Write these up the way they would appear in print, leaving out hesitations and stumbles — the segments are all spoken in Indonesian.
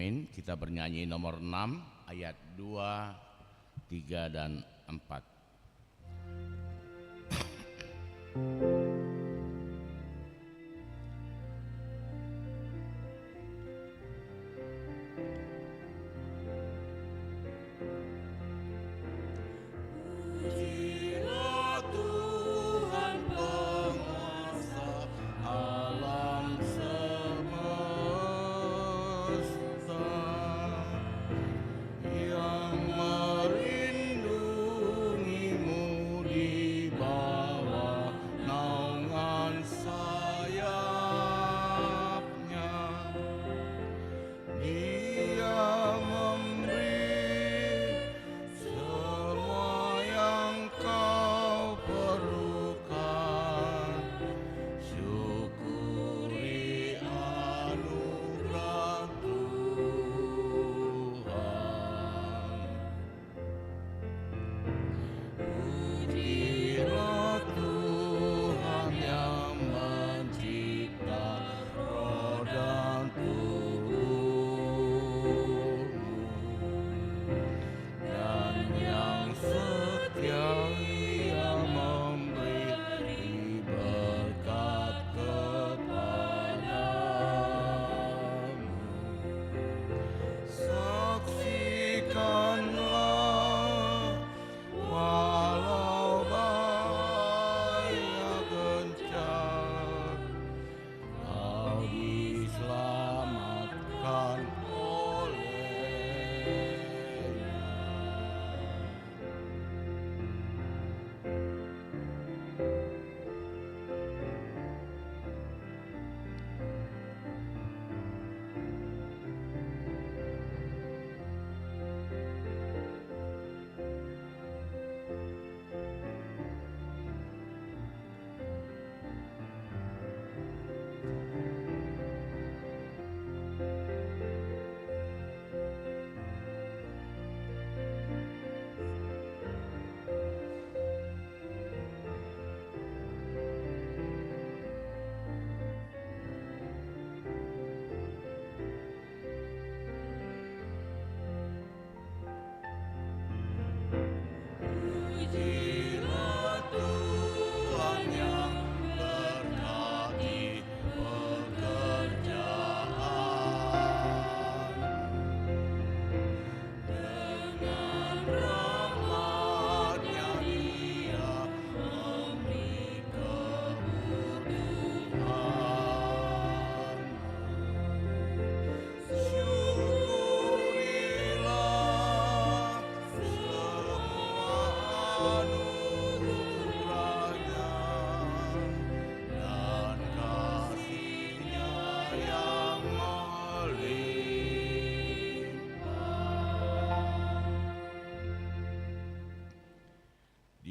Amin. Kita bernyanyi nomor 6 ayat 2, 3 dan 4.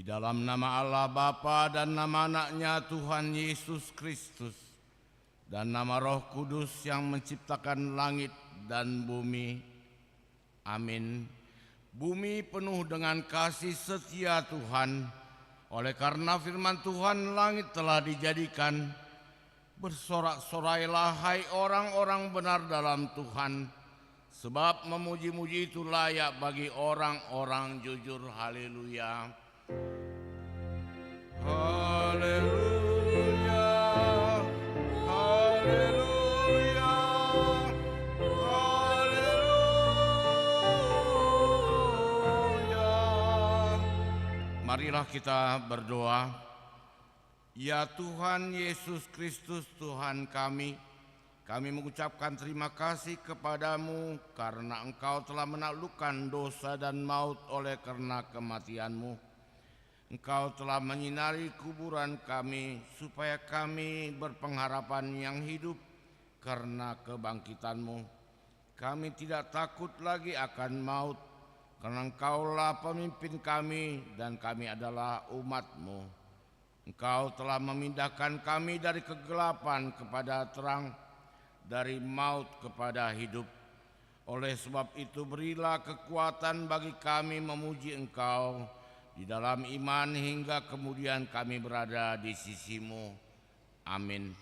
Di dalam nama Allah Bapa dan nama anaknya Tuhan Yesus Kristus dan nama Roh Kudus yang menciptakan langit dan bumi. Amin. Bumi penuh dengan kasih setia Tuhan. Oleh karena firman Tuhan langit telah dijadikan. Bersorak-sorailah hai orang-orang benar dalam Tuhan. Sebab memuji-muji itu layak bagi orang-orang jujur. Haleluya. Haleluya, haleluya, haleluya. Marilah kita berdoa. Ya Tuhan Yesus Kristus Tuhan kami mengucapkan terima kasih kepadamu karena Engkau telah menaklukkan dosa dan maut oleh karena kematian-Mu. Engkau telah menyinari kuburan kami supaya kami berpengharapan yang hidup karena kebangkitan-Mu. Kami tidak takut lagi akan maut karena Engkaulah pemimpin kami dan kami adalah umat-Mu. Engkau telah memindahkan kami dari kegelapan kepada terang, dari maut kepada hidup. Oleh sebab itu berilah kekuatan bagi kami memuji Engkau di dalam iman hingga kemudian kami berada di sisi-Mu. Amin.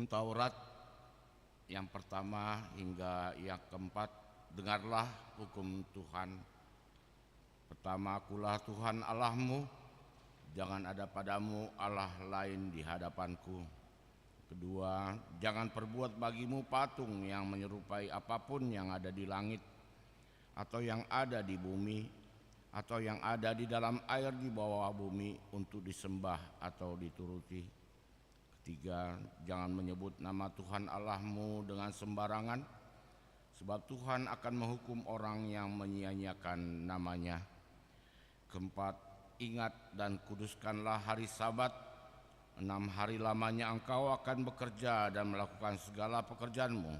Hukum Taurat yang pertama hingga yang keempat, dengarlah hukum Tuhan. Pertama, akulah Tuhan Allahmu, jangan ada padamu Allah lain di hadapanku. Kedua, jangan perbuat bagimu patung yang menyerupai apapun yang ada di langit, atau yang ada di bumi, atau yang ada di dalam air di bawah bumi untuk disembah atau dituruti. Ketiga, jangan menyebut nama Tuhan Allahmu dengan sembarangan, sebab Tuhan akan menghukum orang yang menyia-nyiakan namanya. Keempat, ingat dan kuduskanlah hari Sabat. 6 hari lamanya engkau akan bekerja dan melakukan segala pekerjaanmu.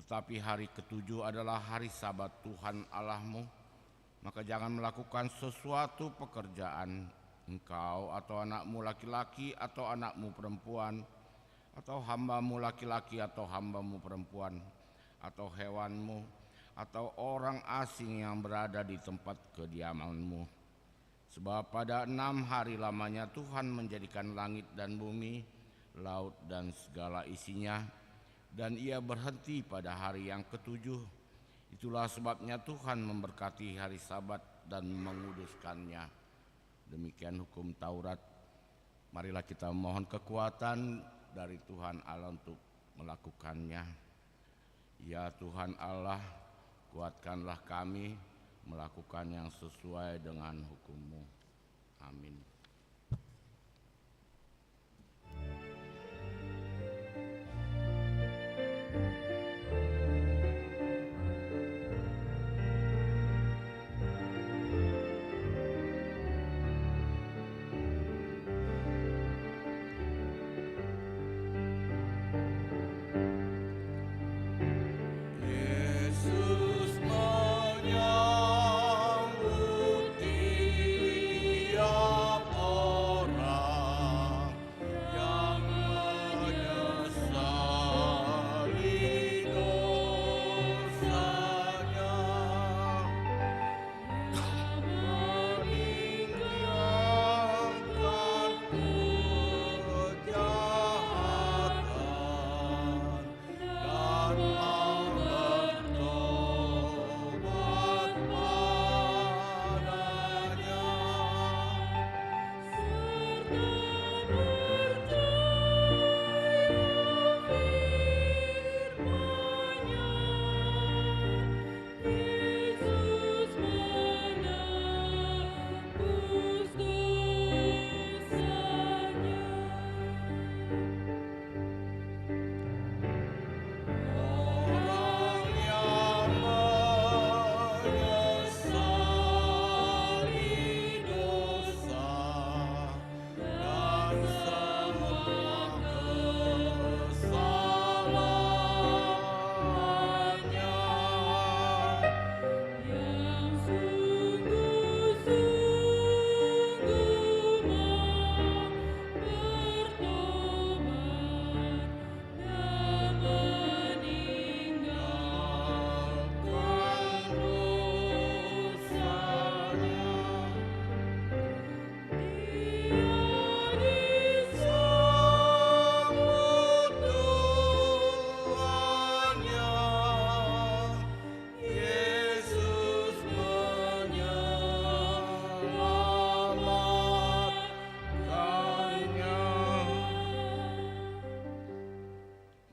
Tetapi hari ketujuh adalah hari Sabat Tuhan Allahmu. Maka jangan melakukan sesuatu pekerjaan, engkau atau anakmu laki-laki atau anakmu perempuan, atau hambamu laki-laki atau hambamu perempuan, atau hewanmu, atau orang asing yang berada di tempat kediamanmu. Sebab pada 6 hari lamanya Tuhan menjadikan langit dan bumi, laut dan segala isinya, dan ia berhenti pada hari yang ketujuh. Itulah sebabnya Tuhan memberkati hari Sabat dan menguduskannya. Demikian hukum Taurat. Marilah kita mohon kekuatan dari Tuhan Allah untuk melakukannya. Ya Tuhan Allah, kuatkanlah kami melakukan yang sesuai dengan hukum-Mu. Amin.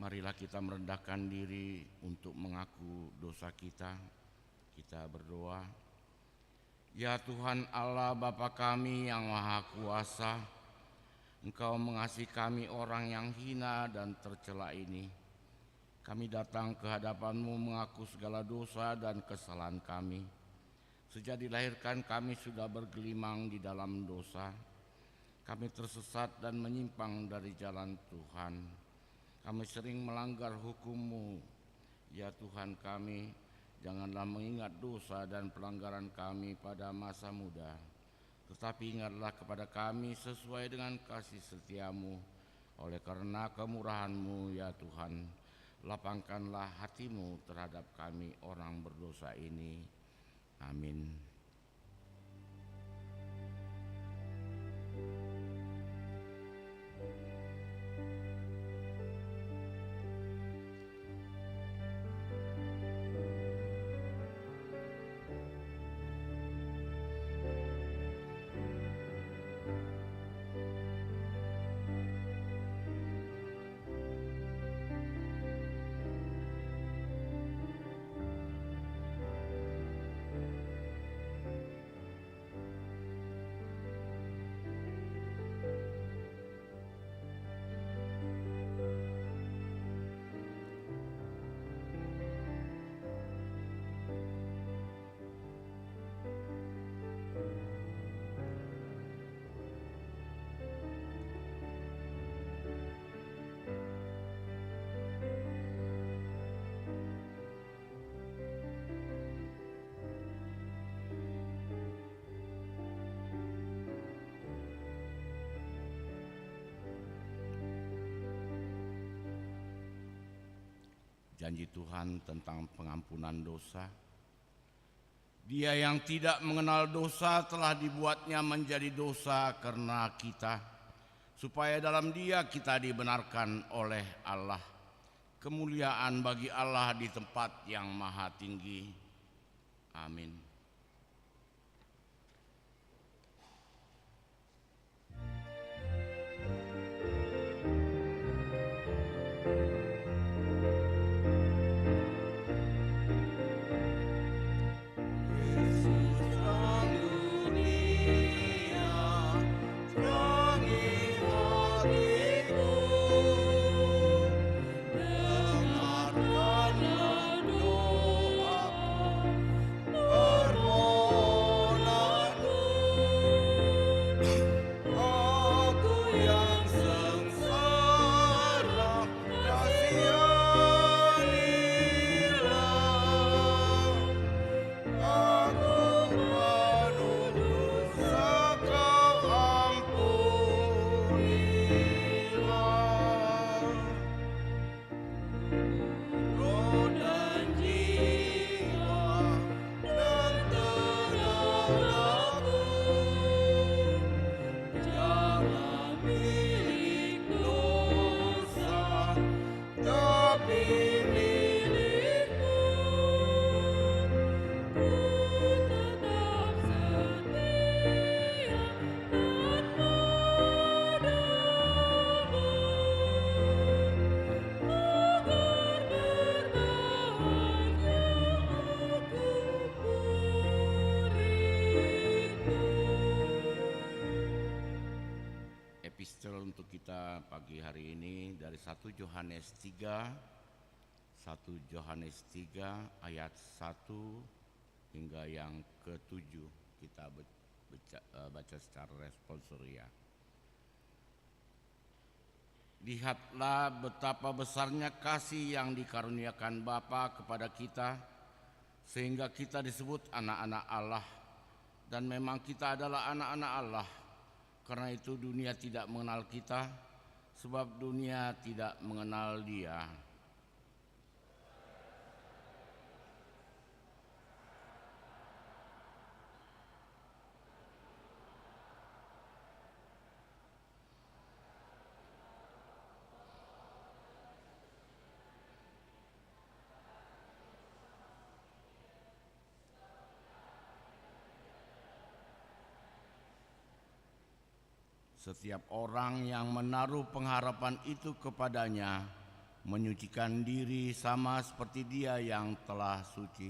Marilah kita merendahkan diri untuk mengaku dosa kita. Kita berdoa. Ya Tuhan Allah Bapa kami yang Maha Kuasa, Engkau mengasihi kami orang yang hina dan tercela ini. Kami datang ke hadapan-Mu mengaku segala dosa dan kesalahan kami. Sejak dilahirkan kami sudah bergelimang di dalam dosa. Kami tersesat dan menyimpang dari jalan Tuhan. Kami sering melanggar hukum-Mu. Ya Tuhan kami, janganlah mengingat dosa dan pelanggaran kami pada masa muda, tetapi ingatlah kepada kami sesuai dengan kasih setia-Mu. Oleh karena kemurahan-Mu ya Tuhan, lapangkanlah hati-Mu terhadap kami orang berdosa ini. Amin. janji Tuhan tentang pengampunan dosa. Dia yang tidak mengenal dosa telah dibuatnya menjadi dosa karena kita, supaya dalam Dia kita dibenarkan oleh Allah. Kemuliaan bagi Allah di tempat yang maha tinggi. Amin. Epistel untuk kita pagi hari ini dari 1 Yohanes 3 ayat 1 hingga yang ke-7. Kita baca secara responsoria. Lihatlah betapa besarnya kasih yang dikaruniakan Bapa kepada kita, sehingga kita disebut anak-anak Allah. Dan memang kita adalah anak-anak Allah. Karena itu dunia tidak mengenal kita, sebab dunia tidak mengenal Dia. Setiap orang yang menaruh pengharapan itu kepadanya menyucikan diri sama seperti Dia yang telah suci.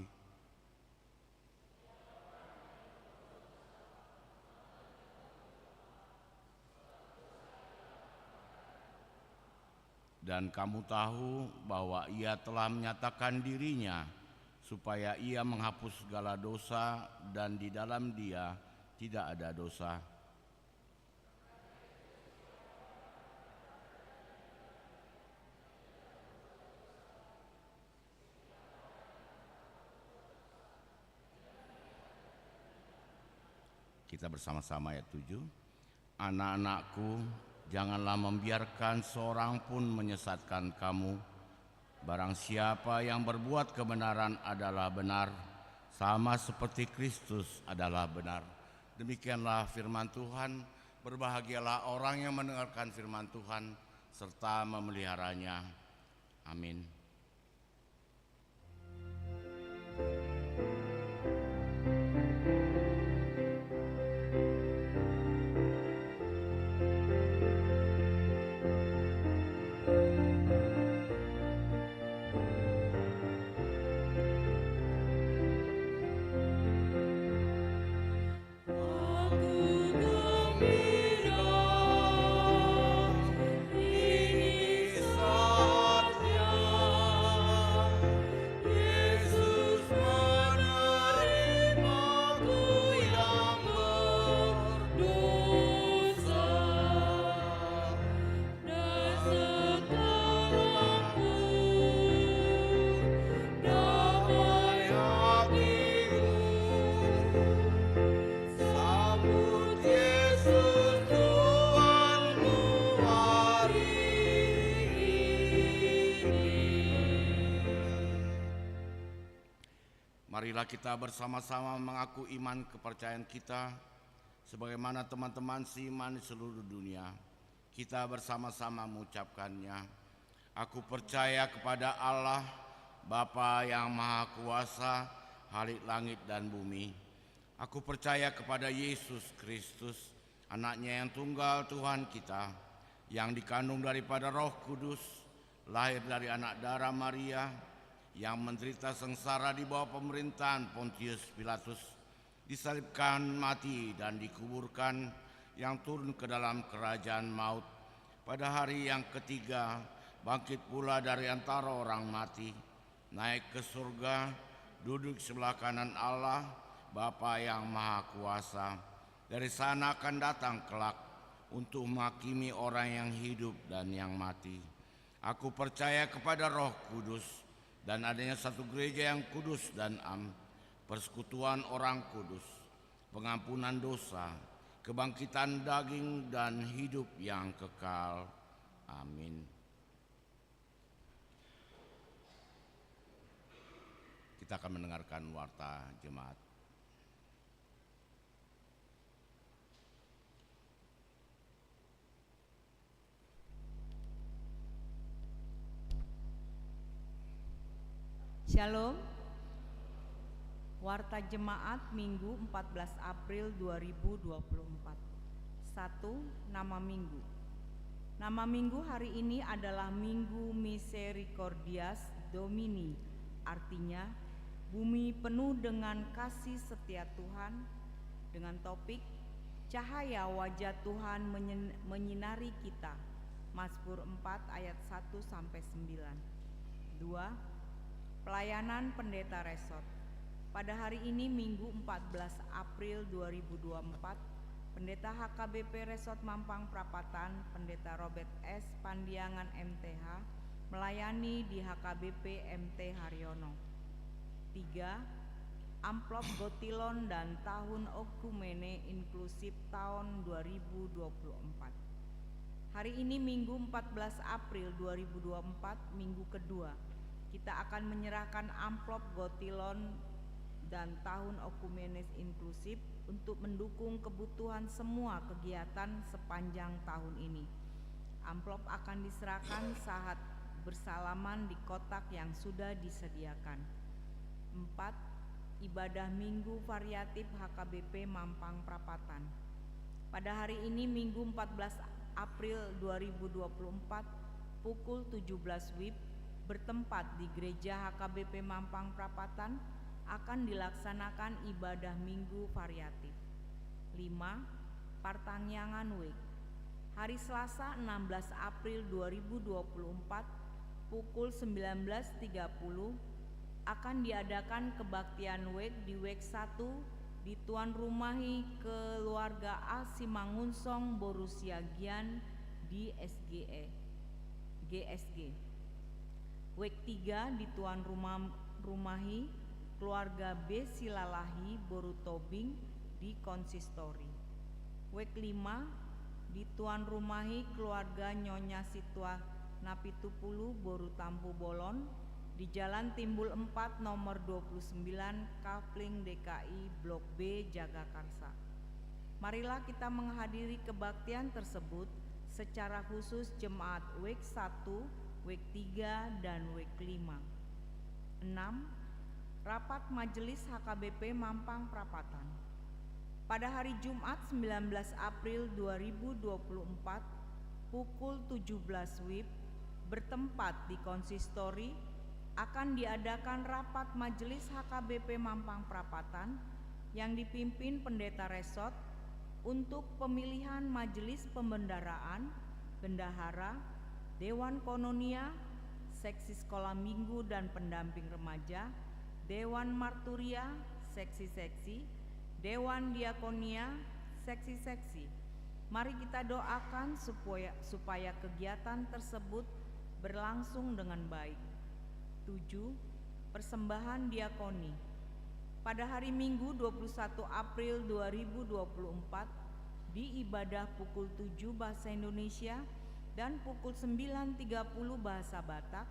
Dan kamu tahu bahwa Ia telah menyatakan dirinya supaya Ia menghapus segala dosa, dan di dalam Dia tidak ada dosa. Kita bersama-sama ayat 7. Anak-anakku, janganlah membiarkan seorang pun menyesatkan kamu. Barang siapa yang berbuat kebenaran adalah benar, sama seperti Kristus adalah benar. Demikianlah firman Tuhan. Berbahagialah orang yang mendengarkan firman Tuhan serta memeliharanya. Amin. Ini saatnya Marilah kita bersama-sama mengaku iman kepercayaan kita sebagaimana teman-teman seiman di seluruh dunia. Kita bersama-sama mengucapkannya. Aku percaya kepada Allah, Bapa yang Maha Kuasa, Khalik langit dan bumi. Aku percaya kepada Yesus Kristus, Anaknya yang tunggal Tuhan kita, yang dikandung daripada Roh Kudus, lahir dari anak darah Maria, yang menderita sengsara di bawah pemerintahan Pontius Pilatus, disalibkan, mati, dan dikuburkan, yang turun ke dalam kerajaan maut. Pada hari yang ketiga, bangkit pula dari antara orang mati, naik ke surga, duduk sebelah kanan Allah, Bapa yang Maha Kuasa. Dari sana akan datang kelak untuk menghakimi orang yang hidup dan yang mati. Aku percaya kepada Roh Kudus dan adanya satu gereja yang kudus dan persekutuan orang kudus, pengampunan dosa, kebangkitan daging dan hidup yang kekal. Amin. Kita akan mendengarkan warta jemaat. Shalom. Warta Jemaat Minggu 14 April 2024. 1. Nama Minggu. Nama Minggu hari ini adalah Minggu Misericordias Domini, artinya bumi penuh dengan kasih setia Tuhan, dengan topik cahaya wajah Tuhan menyinari kita. Mazmur 4 ayat 1-9. 2. Pelayanan Pendeta Resort. Pada hari ini Minggu 14 April 2024, Pendeta HKBP Resort Mampang Prapatan, Pendeta Robert S. Pandiangan MTH, melayani di HKBP MT Haryono. 3. Amplop Gotilon dan Tahun Okumene Inklusif tahun 2024. Hari ini Minggu 14 April 2024, minggu kedua. Kita akan menyerahkan amplop Gotilon dan Tahun Okumenis Inklusif untuk mendukung kebutuhan semua kegiatan sepanjang tahun ini. Amplop akan diserahkan saat bersalaman di kotak yang sudah disediakan. 4. Ibadah Minggu Variatif HKBP Mampang Prapatan. Pada hari ini Minggu 14 April 2024 pukul 17 WIB bertempat di Gereja HKBP Mampang Prapatan akan dilaksanakan ibadah Minggu Variatif. 5. Partangyangan Week. Hari Selasa 16 April 2024 pukul 19.30 akan diadakan kebaktian Week di Week 1 di Tuan Rumahi Keluarga A Simangunsong Borussia Gian di GSG. Week 3 di Tuan Rumahi Keluarga B Silalahi Boru Tobing di Konsistori. Week 5 di Tuan Rumahi Keluarga Nyonya Sitwa Napitupulu Boru Tampu Bolon di Jalan Timbul 4 nomor 29 Kafling DKI Blok B Jagakarsa. Marilah kita menghadiri kebaktian tersebut secara khusus jemaat Week 1, Week 3 dan Week 5. 6. Rapat Majelis HKBP Mampang Prapatan. Pada hari Jumat 19 April 2024 pukul 17 WIB bertempat di Konsistori akan diadakan rapat Majelis HKBP Mampang Prapatan yang dipimpin Pendeta Resort untuk pemilihan Majelis Pembendaraan, Bendahara, Dewan Kononia, Seksi Sekolah Minggu dan Pendamping Remaja, Dewan Marturia, Seksi-seksi, Dewan Diakonia, Seksi-seksi. Mari kita doakan supaya kegiatan tersebut berlangsung dengan baik. 7. Persembahan diakoni. Pada hari Minggu 21 April 2024 di ibadah pukul 7 bahasa Indonesia dan pukul 9.30 bahasa Batak,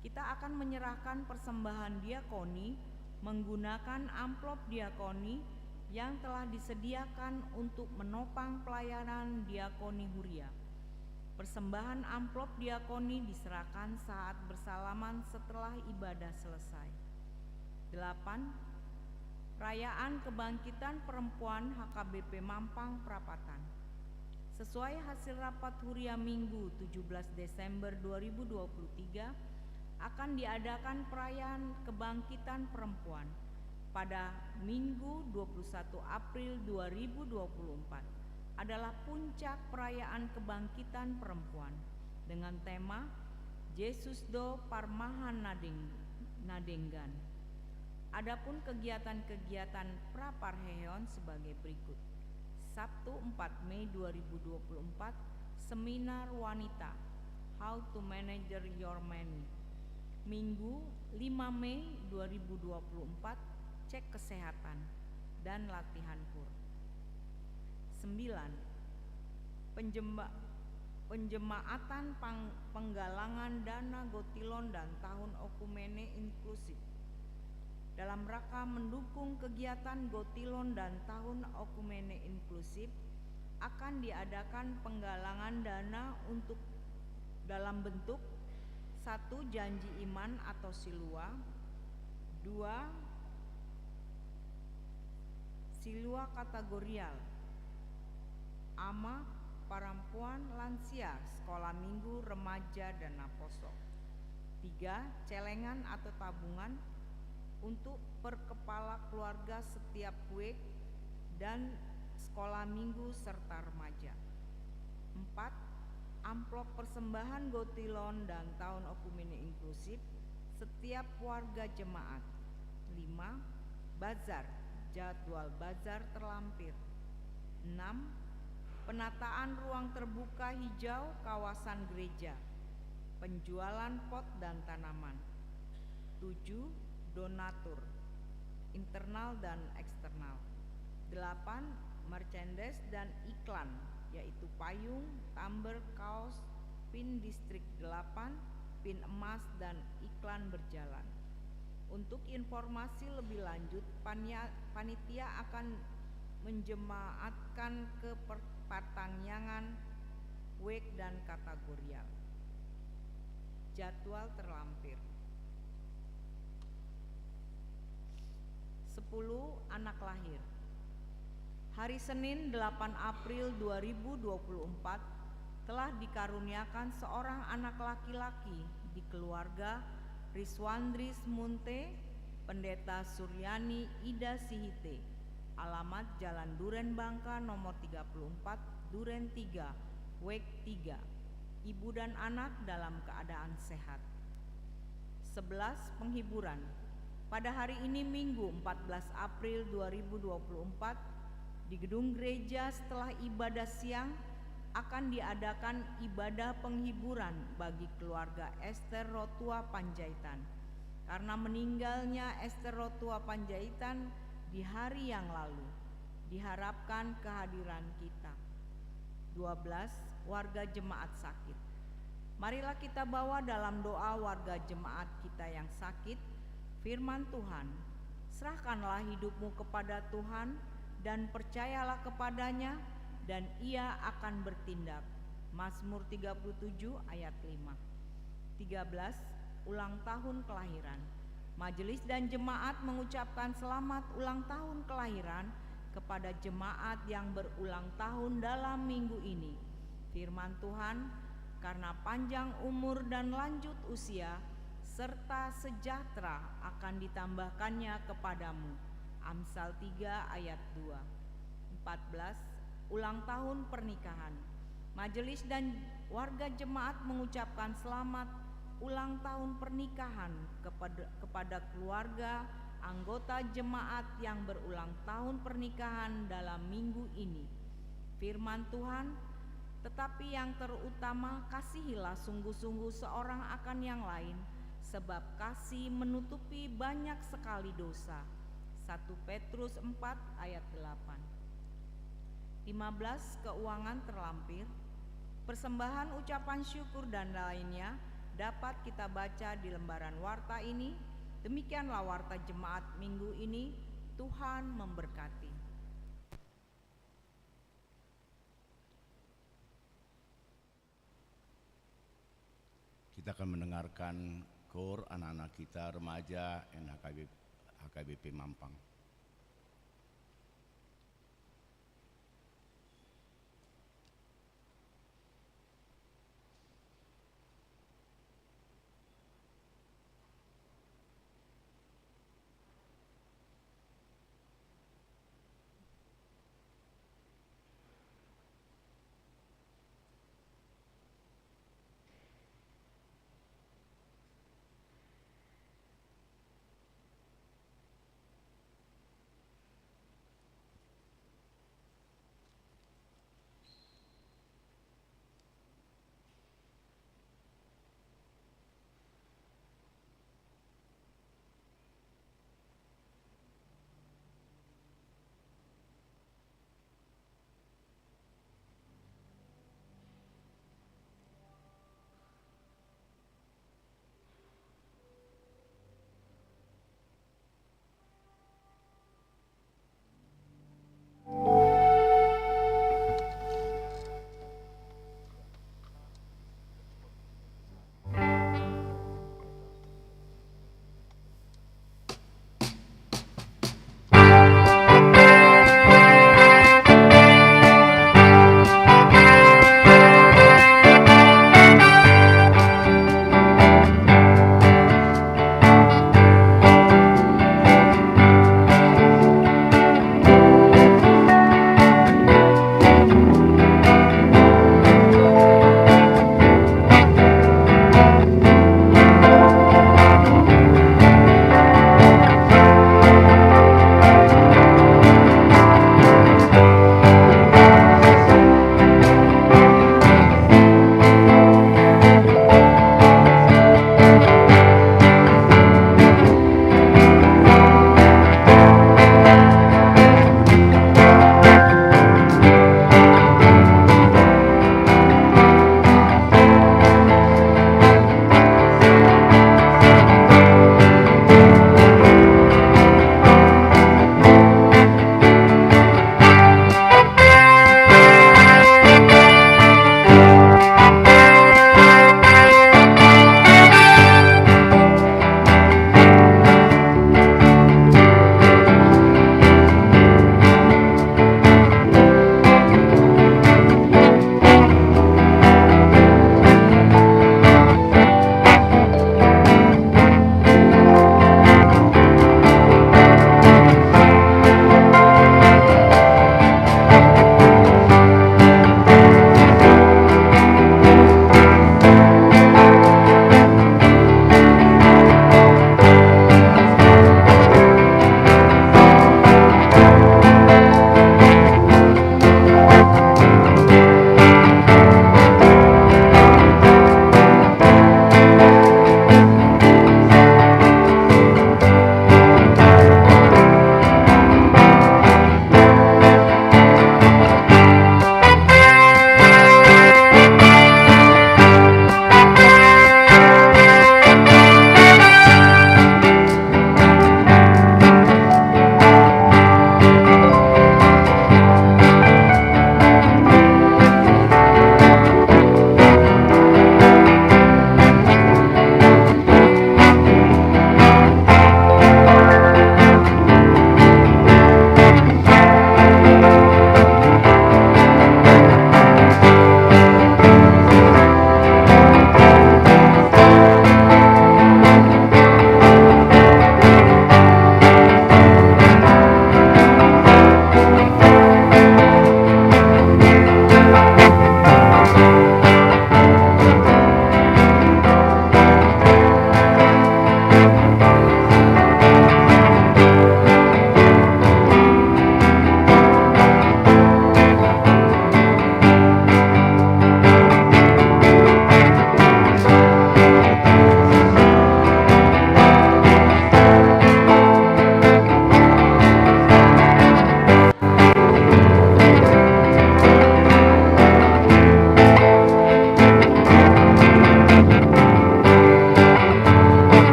kita akan menyerahkan persembahan diakoni menggunakan amplop diakoni yang telah disediakan untuk menopang pelayanan diakoni Huria. Persembahan amplop diakoni diserahkan saat bersalaman setelah ibadah selesai. 8. Perayaan Kebangkitan Perempuan HKBP Mampang Prapatan. Sesuai hasil rapat Huria Minggu 17 Desember 2023, akan diadakan perayaan Kebangkitan Perempuan pada Minggu 21 April 2024. Adalah puncak perayaan Kebangkitan Perempuan dengan tema Yesus do Parmahan Nadenggan. Adapun kegiatan-kegiatan Praparheon sebagai berikut. Sabtu 4 Mei 2024, Seminar Wanita, How to Manage Your Money. Minggu 5 Mei 2024, Cek Kesehatan dan Latihan Pur. 9. Penjemaatan penggalangan dana Gotilon dan Tahun Okumene Inklusif. Dalam rangka mendukung kegiatan Gotilon dan Tahun Okumene Inklusif, akan diadakan penggalangan dana untuk dalam bentuk 1. Janji iman atau silua, 2. Silua kategorial, ama, perempuan, lansia, sekolah minggu, remaja, dan naposo. 3. Celengan atau tabungan untuk per kepala keluarga setiap week dan sekolah minggu serta remaja. 4. Amplop persembahan Gotilon dan Tahun Okumene Inklusif setiap warga jemaat. 5. Bazar, jadwal bazar terlampir. 6. Penataan ruang terbuka hijau kawasan gereja, penjualan pot dan tanaman. 7. Donatur, internal dan eksternal. 8. Merchandise dan iklan, yaitu payung, tumbler, kaos, pin distrik 8, pin emas, dan iklan berjalan. Untuk informasi lebih lanjut, panitia akan menjemaatkan ke pertangyangan, wek, dan kategorial. Jadwal terlampir. 10. Anak lahir. Hari Senin 8 April 2024 telah dikaruniakan seorang anak laki-laki di keluarga Riswandris Munte, Pendeta Suryani Ida Sihite, alamat Jalan Duren Bangka nomor 34, Duren 3, Wek 3. Ibu dan anak dalam keadaan sehat. 11. Penghiburan. Pada hari ini Minggu 14 April 2024 di gedung gereja setelah ibadah siang akan diadakan ibadah penghiburan bagi keluarga Esther Rotua Panjaitan karena meninggalnya Esther Rotua Panjaitan di hari yang lalu. Diharapkan kehadiran kita. 12. Warga jemaat sakit. Marilah kita bawa dalam doa warga jemaat kita yang sakit firman Tuhan. Serahkanlah hidupmu kepada Tuhan dan percayalah kepadanya dan ia akan bertindak. Mazmur 37 ayat 5. 13. Ulang tahun kelahiran. Majelis dan jemaat mengucapkan selamat ulang tahun kelahiran kepada jemaat yang berulang tahun dalam minggu ini. Firman Tuhan, karena panjang umur dan lanjut usia serta sejahtera akan ditambahkannya kepadamu. Amsal 3 ayat 2. 14. Ulang tahun pernikahan. Majelis dan warga jemaat mengucapkan selamat ulang tahun pernikahan kepada keluarga anggota jemaat yang berulang tahun pernikahan dalam minggu ini. Firman Tuhan, tetapi yang terutama kasihilah sungguh-sungguh seorang akan yang lain, sebab kasih menutupi banyak sekali dosa. 1 Petrus 4 ayat 8. 15. Keuangan terlampir. Persembahan ucapan syukur dan lainnya dapat kita baca di lembaran warta ini. Demikianlah warta jemaat minggu ini. Tuhan memberkati. Kita akan mendengarkan KOR anak-anak kita remaja HKBP Mampang.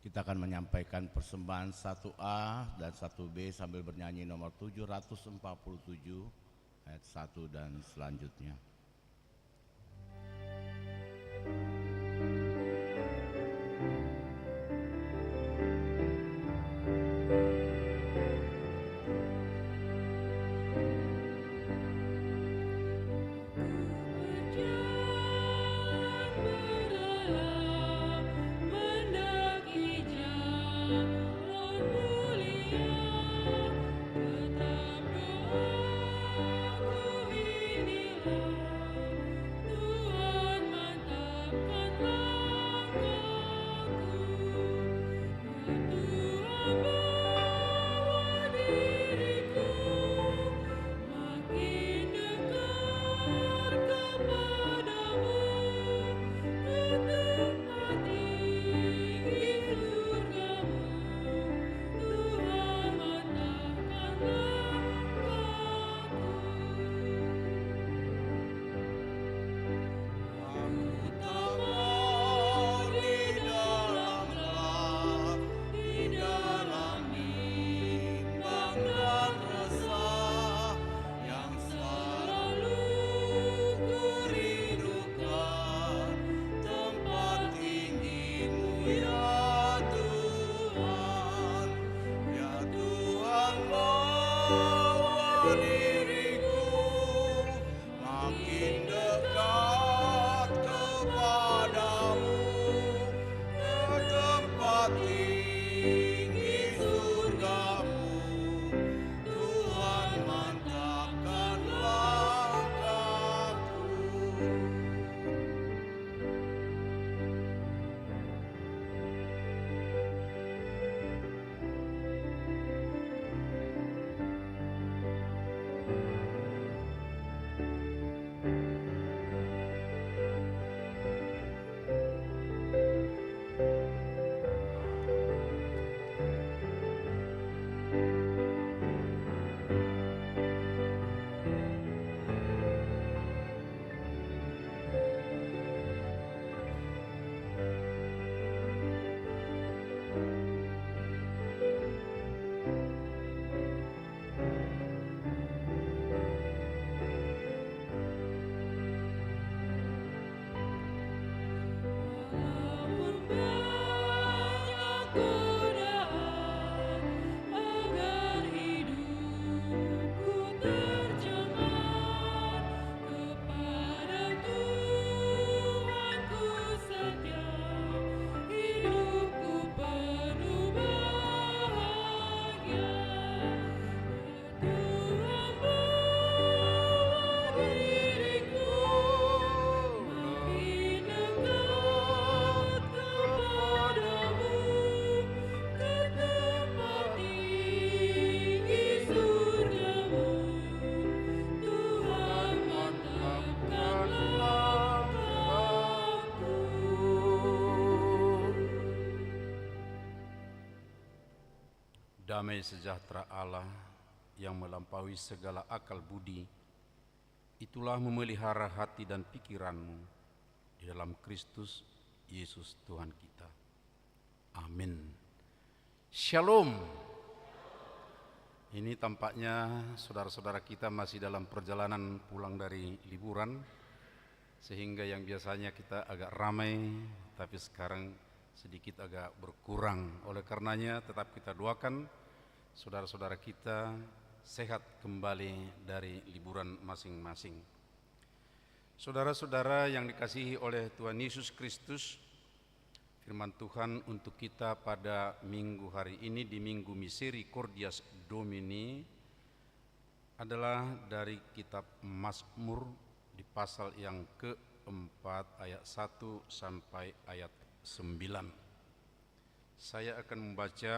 Kita akan menyampaikan persembahan 1A dan 1B sambil bernyanyi nomor 747 ayat 1 dan selanjutnya. Damai sejahtera Allah yang melampaui segala akal budi, itulah memelihara hati dan pikiranmu di dalam Kristus Yesus Tuhan kita. Amin. Shalom. Ini tampaknya saudara-saudara kita masih dalam perjalanan pulang dari liburan, sehingga yang biasanya kita agak ramai, tapi sekarang sedikit agak berkurang. Oleh karenanya tetap kita doakan saudara-saudara kita sehat kembali dari liburan masing-masing. Saudara-saudara yang dikasihi oleh Tuhan Yesus Kristus, firman Tuhan untuk kita pada minggu hari ini di Minggu Misericordias Domini adalah dari kitab Mazmur di pasal yang keempat ayat 1 sampai ayat 9. Saya akan membaca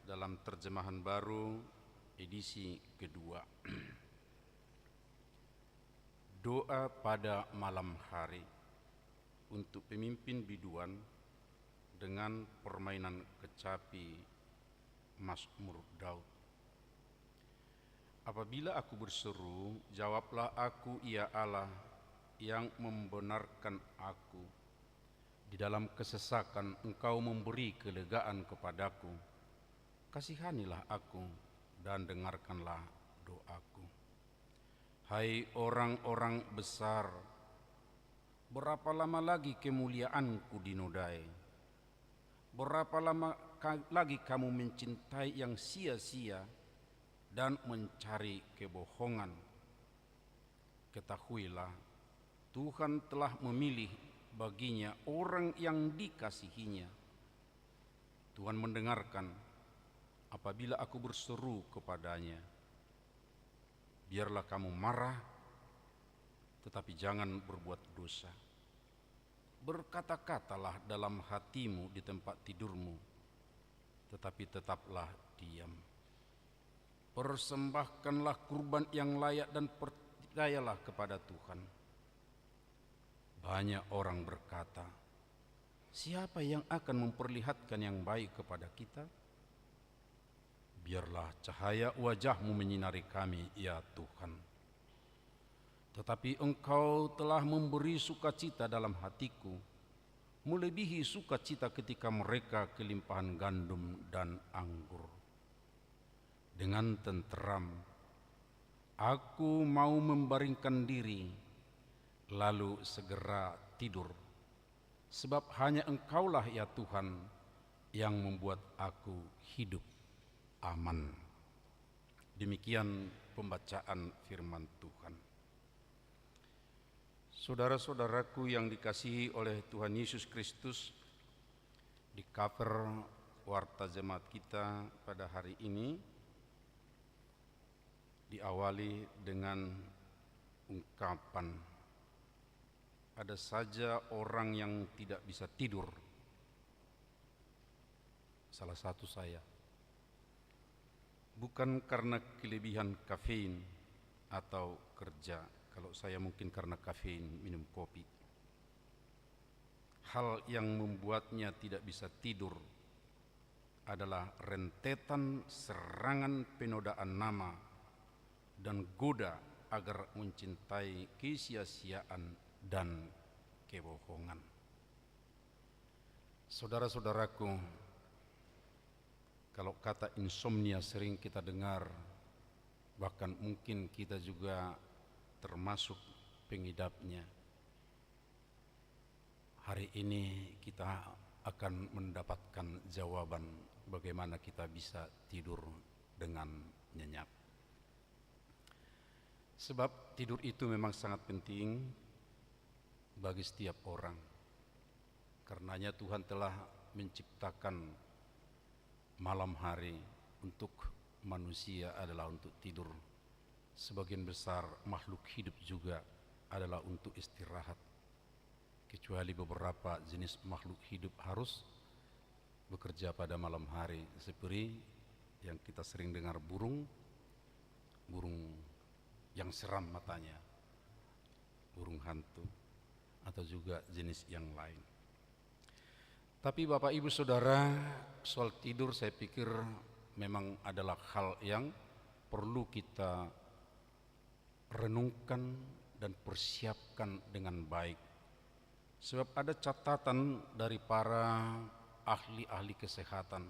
dalam terjemahan baru edisi kedua. Doa pada malam hari untuk pemimpin biduan dengan permainan kecapi Mazmur Daud. Apabila aku berseru, jawablah aku, ya Allah, yang membenarkan aku. Di dalam kesesakan Engkau memberi kelegaan kepadaku. Kasihanilah aku dan dengarkanlah doaku. Hai orang-orang besar, berapa lama lagi kemuliaanku dinodai? Berapa lama lagi kamu mencintai yang sia-sia dan mencari kebohongan? Ketahuilah, Tuhan telah memilih baginya orang yang dikasihinya. Tuhan mendengarkan apabila aku berseru kepadanya. Biarlah kamu marah, tetapi jangan berbuat dosa. Berkata-katalah dalam hatimu di tempat tidurmu, tetapi tetaplah diam. Persembahkanlah kurban yang layak dan percayalah kepada Tuhan. Banyak orang berkata, siapa yang akan memperlihatkan yang baik kepada kita? Biarlah cahaya wajah-Mu menyinari kami, ya Tuhan. Tetapi Engkau telah memberi sukacita dalam hatiku, melebihi sukacita ketika mereka kelimpahan gandum dan anggur. Dengan tenteram, aku mau membaringkan diri, lalu segera tidur. Sebab hanya Engkaulah, ya Tuhan, yang membuat aku hidup aman. Demikian pembacaan firman Tuhan. Saudara-saudaraku yang dikasihi oleh Tuhan Yesus Kristus, di cover warta jemaat kita pada hari ini diawali dengan ungkapan, ada saja orang yang tidak bisa tidur. Salah satu saya. Bukan karena kelebihan kafein atau kerja. Kalau saya mungkin karena kafein, minum kopi. Hal yang membuatnya tidak bisa tidur adalah rentetan serangan penodaan nama dan goda agar mencintai kesia-siaan dan kebohongan. Saudara-saudaraku, kalau kata insomnia sering kita dengar, bahkan mungkin kita juga termasuk pengidapnya. Hari ini kita akan mendapatkan jawaban bagaimana kita bisa tidur dengan nyenyak. Sebab tidur itu memang sangat penting bagi setiap orang. Karenanya Tuhan telah menciptakan malam hari untuk manusia adalah untuk tidur. Sebagian besar makhluk hidup juga adalah untuk istirahat. Kecuali beberapa jenis makhluk hidup harus bekerja pada malam hari, seperti yang kita sering dengar burung yang seram matanya, burung hantu, atau juga jenis yang lain. Tapi Bapak Ibu Saudara, soal tidur saya pikir memang adalah hal yang perlu kita renungkan dan persiapkan dengan baik. Sebab ada catatan dari para ahli-ahli kesehatan.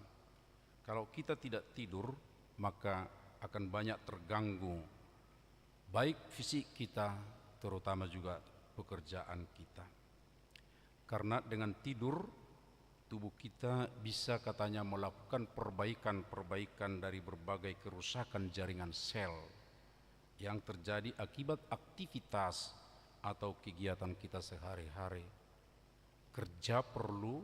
Kalau kita tidak tidur, maka akan banyak terganggu baik fisik kita, terutama juga pekerjaan kita. Karena dengan tidur tubuh kita bisa katanya melakukan perbaikan dari berbagai kerusakan jaringan sel yang terjadi akibat aktivitas atau kegiatan kita sehari-hari. Kerja perlu,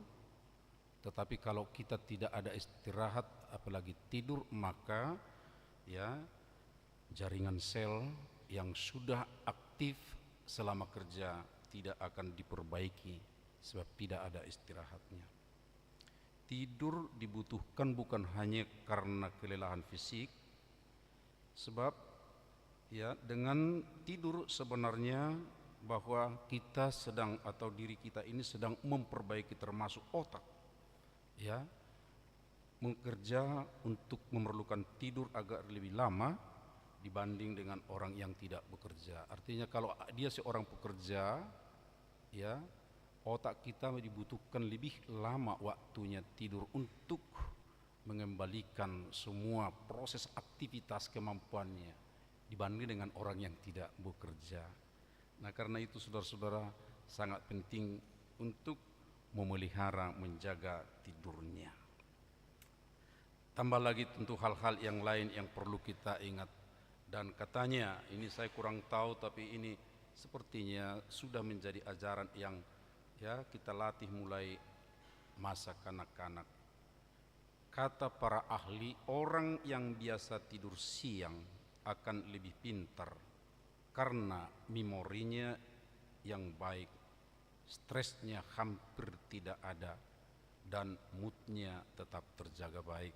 tetapi kalau kita tidak ada istirahat apalagi tidur, maka ya jaringan sel yang sudah aktif selama kerja tidak akan diperbaiki sebab tidak ada istirahatnya. Tidur dibutuhkan bukan hanya karena kelelahan fisik, sebab ya dengan tidur sebenarnya bahwa kita sedang atau diri kita ini sedang memperbaiki termasuk otak, ya, bekerja untuk memerlukan tidur agak lebih lama dibanding dengan orang yang tidak bekerja. Artinya kalau dia seorang pekerja, ya, otak kita dibutuhkan lebih lama waktunya tidur untuk mengembalikan semua proses aktivitas kemampuannya dibanding dengan orang yang tidak bekerja. Nah, karena itu saudara-saudara sangat penting untuk memelihara, menjaga tidurnya. Tambah lagi tentu hal-hal yang lain yang perlu kita ingat. Dan katanya, ini saya kurang tahu tapi ini sepertinya sudah menjadi ajaran yang kita latih mulai masa kanak-kanak. Kata para ahli, orang yang biasa tidur siang akan lebih pintar karena memorinya yang baik, stresnya hampir tidak ada, dan moodnya tetap terjaga baik.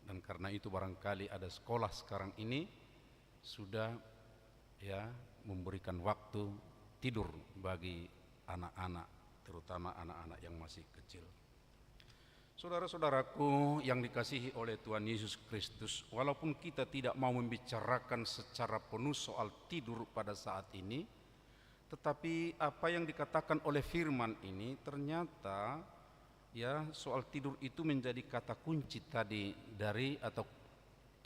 Dan karena itu barangkali ada sekolah sekarang ini sudah memberikan waktu tidur bagi anak-anak, terutama anak-anak yang masih kecil. Saudara-saudaraku yang dikasihi oleh Tuhan Yesus Kristus, walaupun kita tidak mau membicarakan secara penuh soal tidur pada saat ini, tetapi apa yang dikatakan oleh firman ini ternyata soal tidur itu menjadi kata kunci tadi dari atau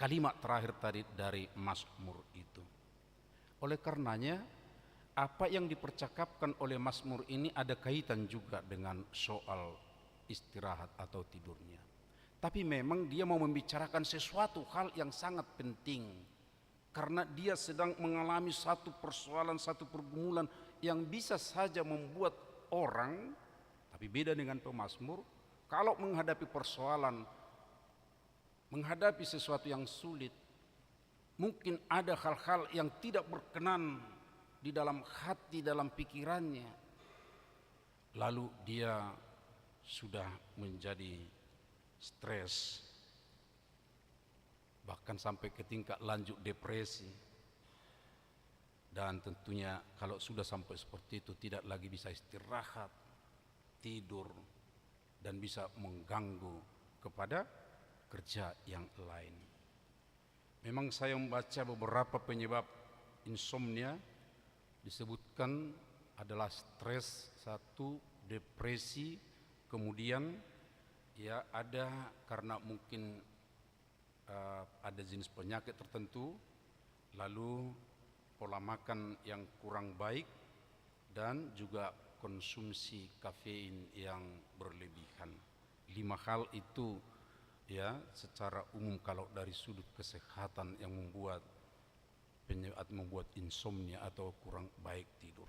kalimat terakhir tadi dari Mazmur itu. Oleh karenanya apa yang dipercakapkan oleh Mazmur ini ada kaitan juga dengan soal istirahat atau tidurnya. Tapi memang dia mau membicarakan sesuatu hal yang sangat penting, karena dia sedang mengalami satu persoalan, satu pergumulan yang bisa saja membuat orang, tapi beda dengan pemazmur, kalau menghadapi persoalan, menghadapi sesuatu yang sulit, mungkin ada hal-hal yang tidak berkenan di dalam hati, dalam pikirannya, lalu dia sudah menjadi stres, bahkan sampai ke tingkat lanjut depresi. Dan tentunya kalau sudah sampai seperti itu tidak lagi bisa istirahat, tidur, dan bisa mengganggu kepada kerja yang lain. Memang saya membaca beberapa penyebab insomnia, disebutkan adalah stres, satu, depresi, kemudian ada karena mungkin ada jenis penyakit tertentu, lalu pola makan yang kurang baik, dan juga konsumsi kafein yang berlebihan. 5 hal itu secara umum kalau dari sudut kesehatan yang membuat insomnia atau kurang baik tidur.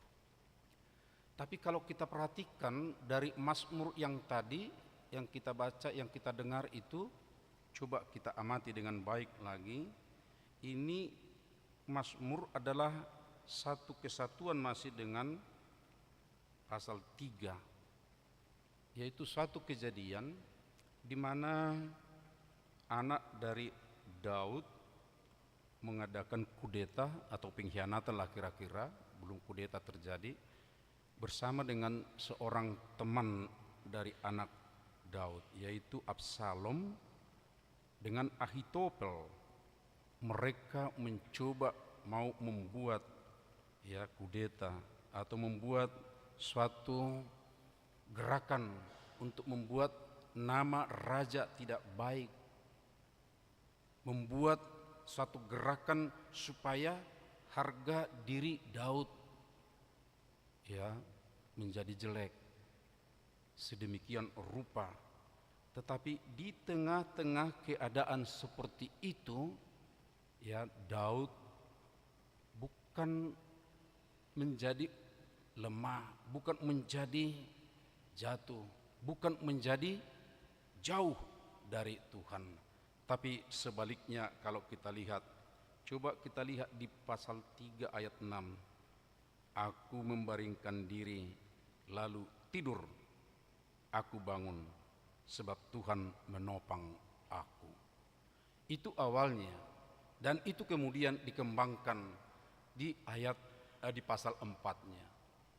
Tapi kalau kita perhatikan dari Mazmur yang tadi, yang kita baca, yang kita dengar itu, coba kita amati dengan baik lagi. Ini Mazmur adalah satu kesatuan masih dengan pasal 3, yaitu suatu kejadian di mana anak dari Daud mengadakan kudeta atau pengkhianatan lah kira-kira, belum kudeta terjadi, bersama dengan seorang teman dari anak Daud, yaitu Absalom dengan Ahitofel. Mereka mencoba mau membuat kudeta atau membuat suatu gerakan untuk membuat nama raja tidak baik, membuat suatu gerakan supaya harga diri Daud menjadi jelek sedemikian rupa. Tetapi di tengah-tengah keadaan seperti itu, Daud bukan menjadi lemah, bukan menjadi jatuh, bukan menjadi jauh dari Tuhan. Tapi sebaliknya kalau kita lihat, coba kita lihat di pasal 3 ayat 6. Aku membaringkan diri, lalu tidur, aku bangun, sebab Tuhan menopang aku. Itu awalnya, dan itu kemudian dikembangkan di pasal 4-nya.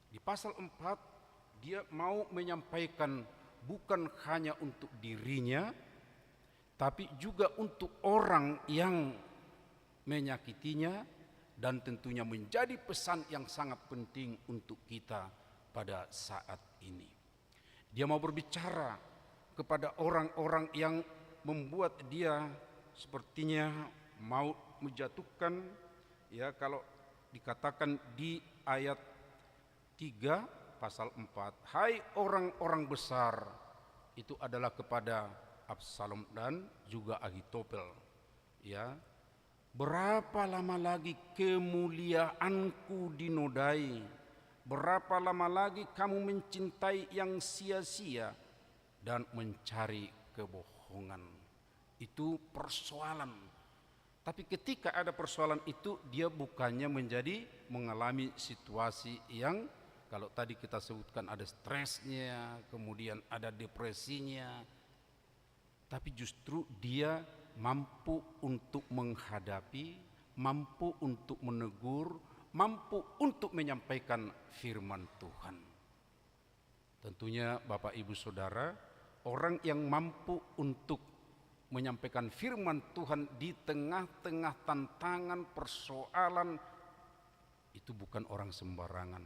Di pasal 4 dia mau menyampaikan bukan hanya untuk dirinya, tapi juga untuk orang yang menyakitinya, dan tentunya menjadi pesan yang sangat penting untuk kita pada saat ini. Dia mau berbicara kepada orang-orang yang membuat dia sepertinya mau menjatuhkan, ya, kalau dikatakan di ayat 3 pasal 4, hai orang-orang besar, itu adalah kepada Absalom dan juga Ahitofel, ya. Berapa lama lagi kemuliaanku dinodai? Berapa lama lagi kamu mencintai yang sia-sia dan mencari kebohongan? Itu persoalan. Tapi ketika ada persoalan itu, dia bukannya mengalami situasi yang kalau tadi kita sebutkan ada stresnya, kemudian ada depresinya, tapi justru dia mampu untuk menghadapi, mampu untuk menegur, mampu untuk menyampaikan firman Tuhan. Tentunya Bapak Ibu Saudara, orang yang mampu untuk menyampaikan firman Tuhan di tengah-tengah tantangan, persoalan, itu bukan orang sembarangan,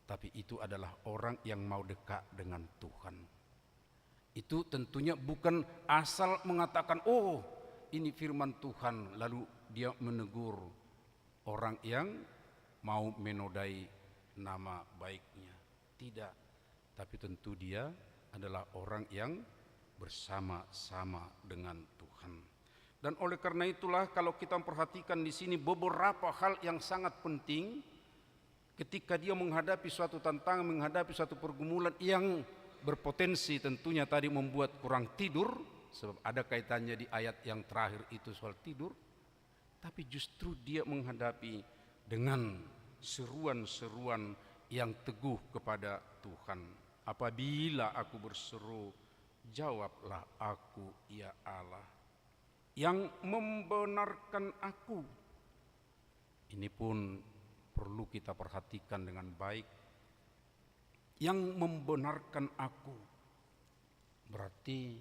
tapi itu adalah orang yang mau dekat dengan Tuhan. Itu tentunya bukan asal mengatakan, oh ini firman Tuhan, lalu dia menegur orang yang mau menodai nama baiknya. Tidak, tapi tentu dia adalah orang yang bersama-sama dengan Tuhan. Dan oleh karena itulah kalau kita memperhatikan di sini beberapa hal yang sangat penting ketika dia menghadapi suatu tantangan, menghadapi suatu pergumulan yang berpotensi tentunya tadi membuat kurang tidur, sebab ada kaitannya di ayat yang terakhir itu soal tidur, tapi justru dia menghadapi dengan seruan-seruan yang teguh kepada Tuhan. Apabila aku berseru, jawablah aku, ya Allah, yang membenarkan aku. Ini pun perlu kita perhatikan dengan baik. Yang membenarkan aku, berarti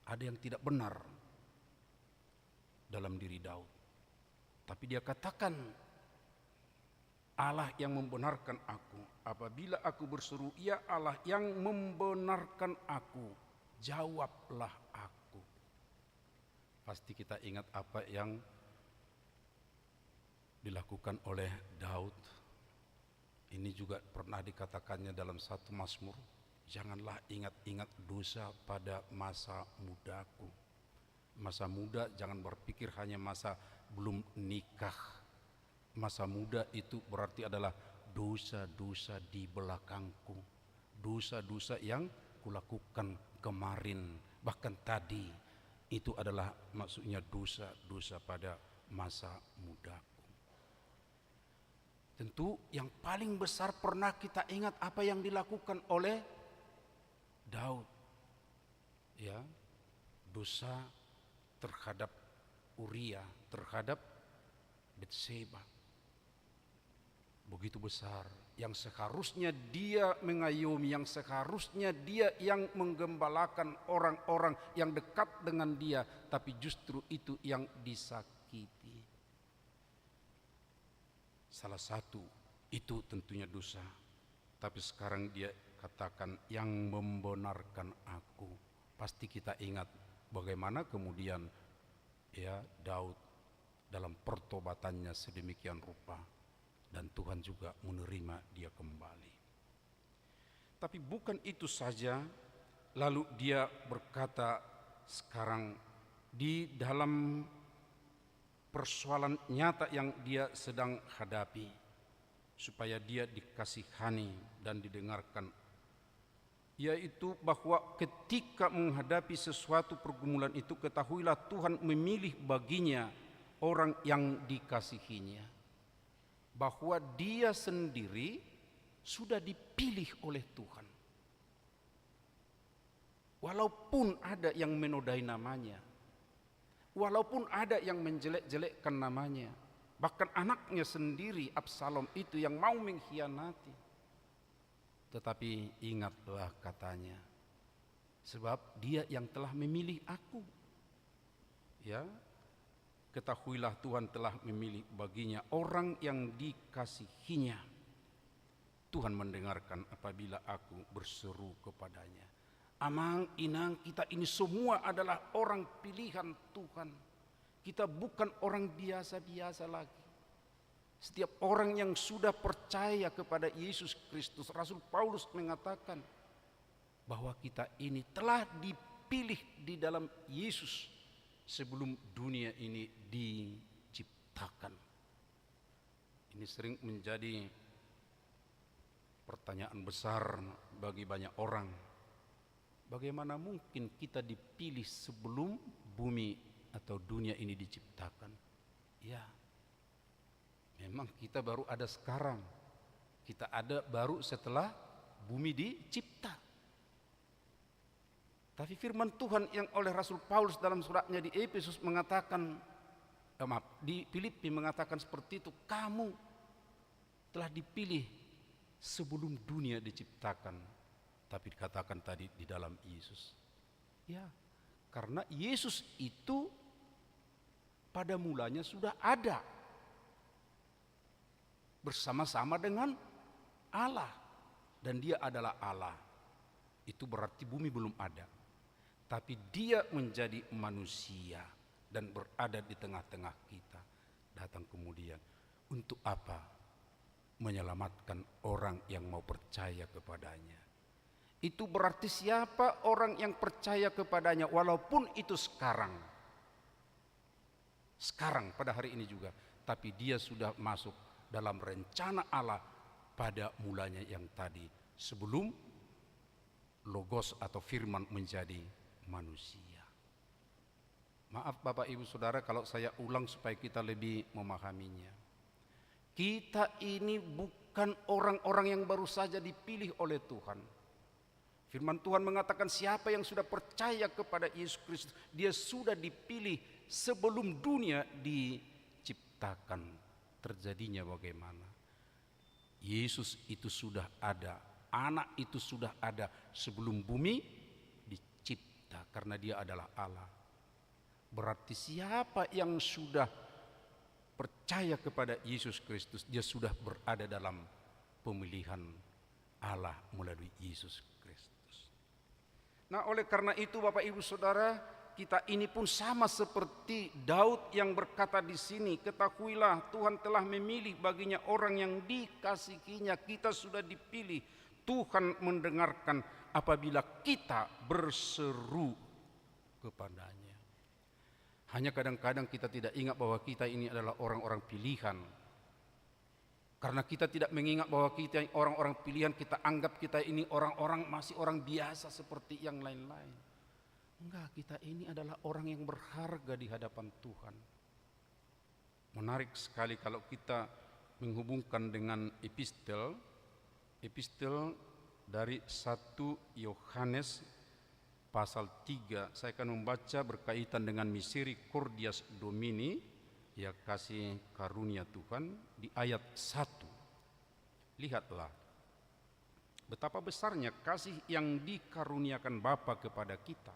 ada yang tidak benar dalam diri Daud. Tapi dia katakan, Allah yang membenarkan aku. Apabila aku berseru, ya Allah yang membenarkan aku, jawablah aku. Pasti kita ingat apa yang dilakukan oleh Daud. Ini juga pernah dikatakannya dalam satu Mazmur, janganlah ingat-ingat dosa pada masa mudaku. Masa muda jangan berpikir hanya masa belum nikah. Masa muda itu berarti adalah dosa-dosa di belakangku, dosa-dosa yang kulakukan kemarin, bahkan tadi, itu adalah maksudnya dosa-dosa pada masa mudaku. Tentu yang paling besar pernah kita ingat apa yang dilakukan oleh Daud, ya, dosa terhadap Uria, terhadap Betseba, begitu besar, yang seharusnya dia mengayomi, yang seharusnya dia yang menggembalakan orang-orang yang dekat dengan dia, tapi justru itu yang disakiti. Salah satu itu tentunya dosa, tapi sekarang dia katakan yang membenarkan aku. Pasti kita ingat bagaimana kemudian ya Daud dalam pertobatannya sedemikian rupa, dan Tuhan juga menerima dia kembali. Tapi bukan itu saja, lalu dia berkata sekarang di dalam persoalan nyata yang dia sedang hadapi, supaya dia dikasihani dan didengarkan, yaitu bahwa ketika menghadapi sesuatu pergumulan itu, ketahuilah Tuhan memilih baginya orang yang dikasihinya, bahwa dia sendiri sudah dipilih oleh Tuhan. Walaupun ada yang menodai namanya, walaupun ada yang menjelek-jelekkan namanya, bahkan anaknya sendiri Absalom itu yang mau mengkhianati, tetapi ingatlah katanya, sebab dia yang telah memilih aku. Ya, ketahuilah Tuhan telah memilih baginya orang yang dikasihinya. Tuhan mendengarkan apabila aku berseru kepadanya. Amang, inang, kita ini semua adalah orang pilihan Tuhan. Kita bukan orang biasa-biasa lagi. Setiap orang yang sudah percaya kepada Yesus Kristus, Rasul Paulus mengatakan bahwa kita ini telah dipilih di dalam Yesus sebelum dunia ini diciptakan. Ini sering menjadi pertanyaan besar bagi banyak orang. Bagaimana mungkin kita dipilih sebelum bumi atau dunia ini diciptakan? Ya, memang kita baru ada sekarang. Kita ada baru setelah bumi dicipta. Tapi firman Tuhan yang oleh Rasul Paulus dalam suratnya di Efesus mengatakan, di Filipi mengatakan seperti itu, kamu telah dipilih sebelum dunia diciptakan. Tapi dikatakan tadi di dalam Yesus. Ya, karena Yesus itu pada mulanya sudah ada bersama-sama dengan Allah, dan dia adalah Allah. Itu berarti bumi belum ada, tapi dia menjadi manusia dan berada di tengah-tengah kita. Datang kemudian untuk apa? Menyelamatkan orang yang mau percaya kepadanya. Itu berarti siapa orang yang percaya kepadanya, walaupun itu sekarang pada hari ini juga, tapi dia sudah masuk dalam rencana Allah pada mulanya yang tadi, sebelum logos atau firman menjadi manusia. Maaf Bapak Ibu Saudara kalau saya ulang supaya kita lebih memahaminya. Kita ini bukan orang-orang yang baru saja dipilih oleh Tuhan. Firman Tuhan mengatakan siapa yang sudah percaya kepada Yesus Kristus, dia sudah dipilih sebelum dunia diciptakan. Terjadinya bagaimana? Yesus itu sudah ada, anak itu sudah ada sebelum bumi dicipta, karena dia adalah Allah. Berarti siapa yang sudah percaya kepada Yesus Kristus, dia sudah berada dalam pemilihan Allah melalui Yesus Kristus. Nah, oleh karena itu Bapak Ibu Saudara, kita ini pun sama seperti Daud yang berkata di sini, ketahuilah Tuhan telah memilih baginya orang yang dikasihinya. Kita sudah dipilih. Tuhan mendengarkan apabila kita berseru kepadanya. Hanya kadang-kadang kita tidak ingat bahwa kita ini adalah orang-orang pilihan. Karena kita tidak mengingat bahwa kita orang-orang pilihan, kita anggap kita ini orang-orang masih orang biasa seperti yang lain-lain. Enggak, kita ini adalah orang yang berharga di hadapan Tuhan. Menarik sekali kalau kita menghubungkan dengan epistel dari 1 Yohanes pasal 3. Saya akan membaca berkaitan dengan Misericordias Domini, ya kasih karunia Tuhan, di ayat 1. Lihatlah betapa besarnya kasih yang dikaruniakan Bapa kepada kita,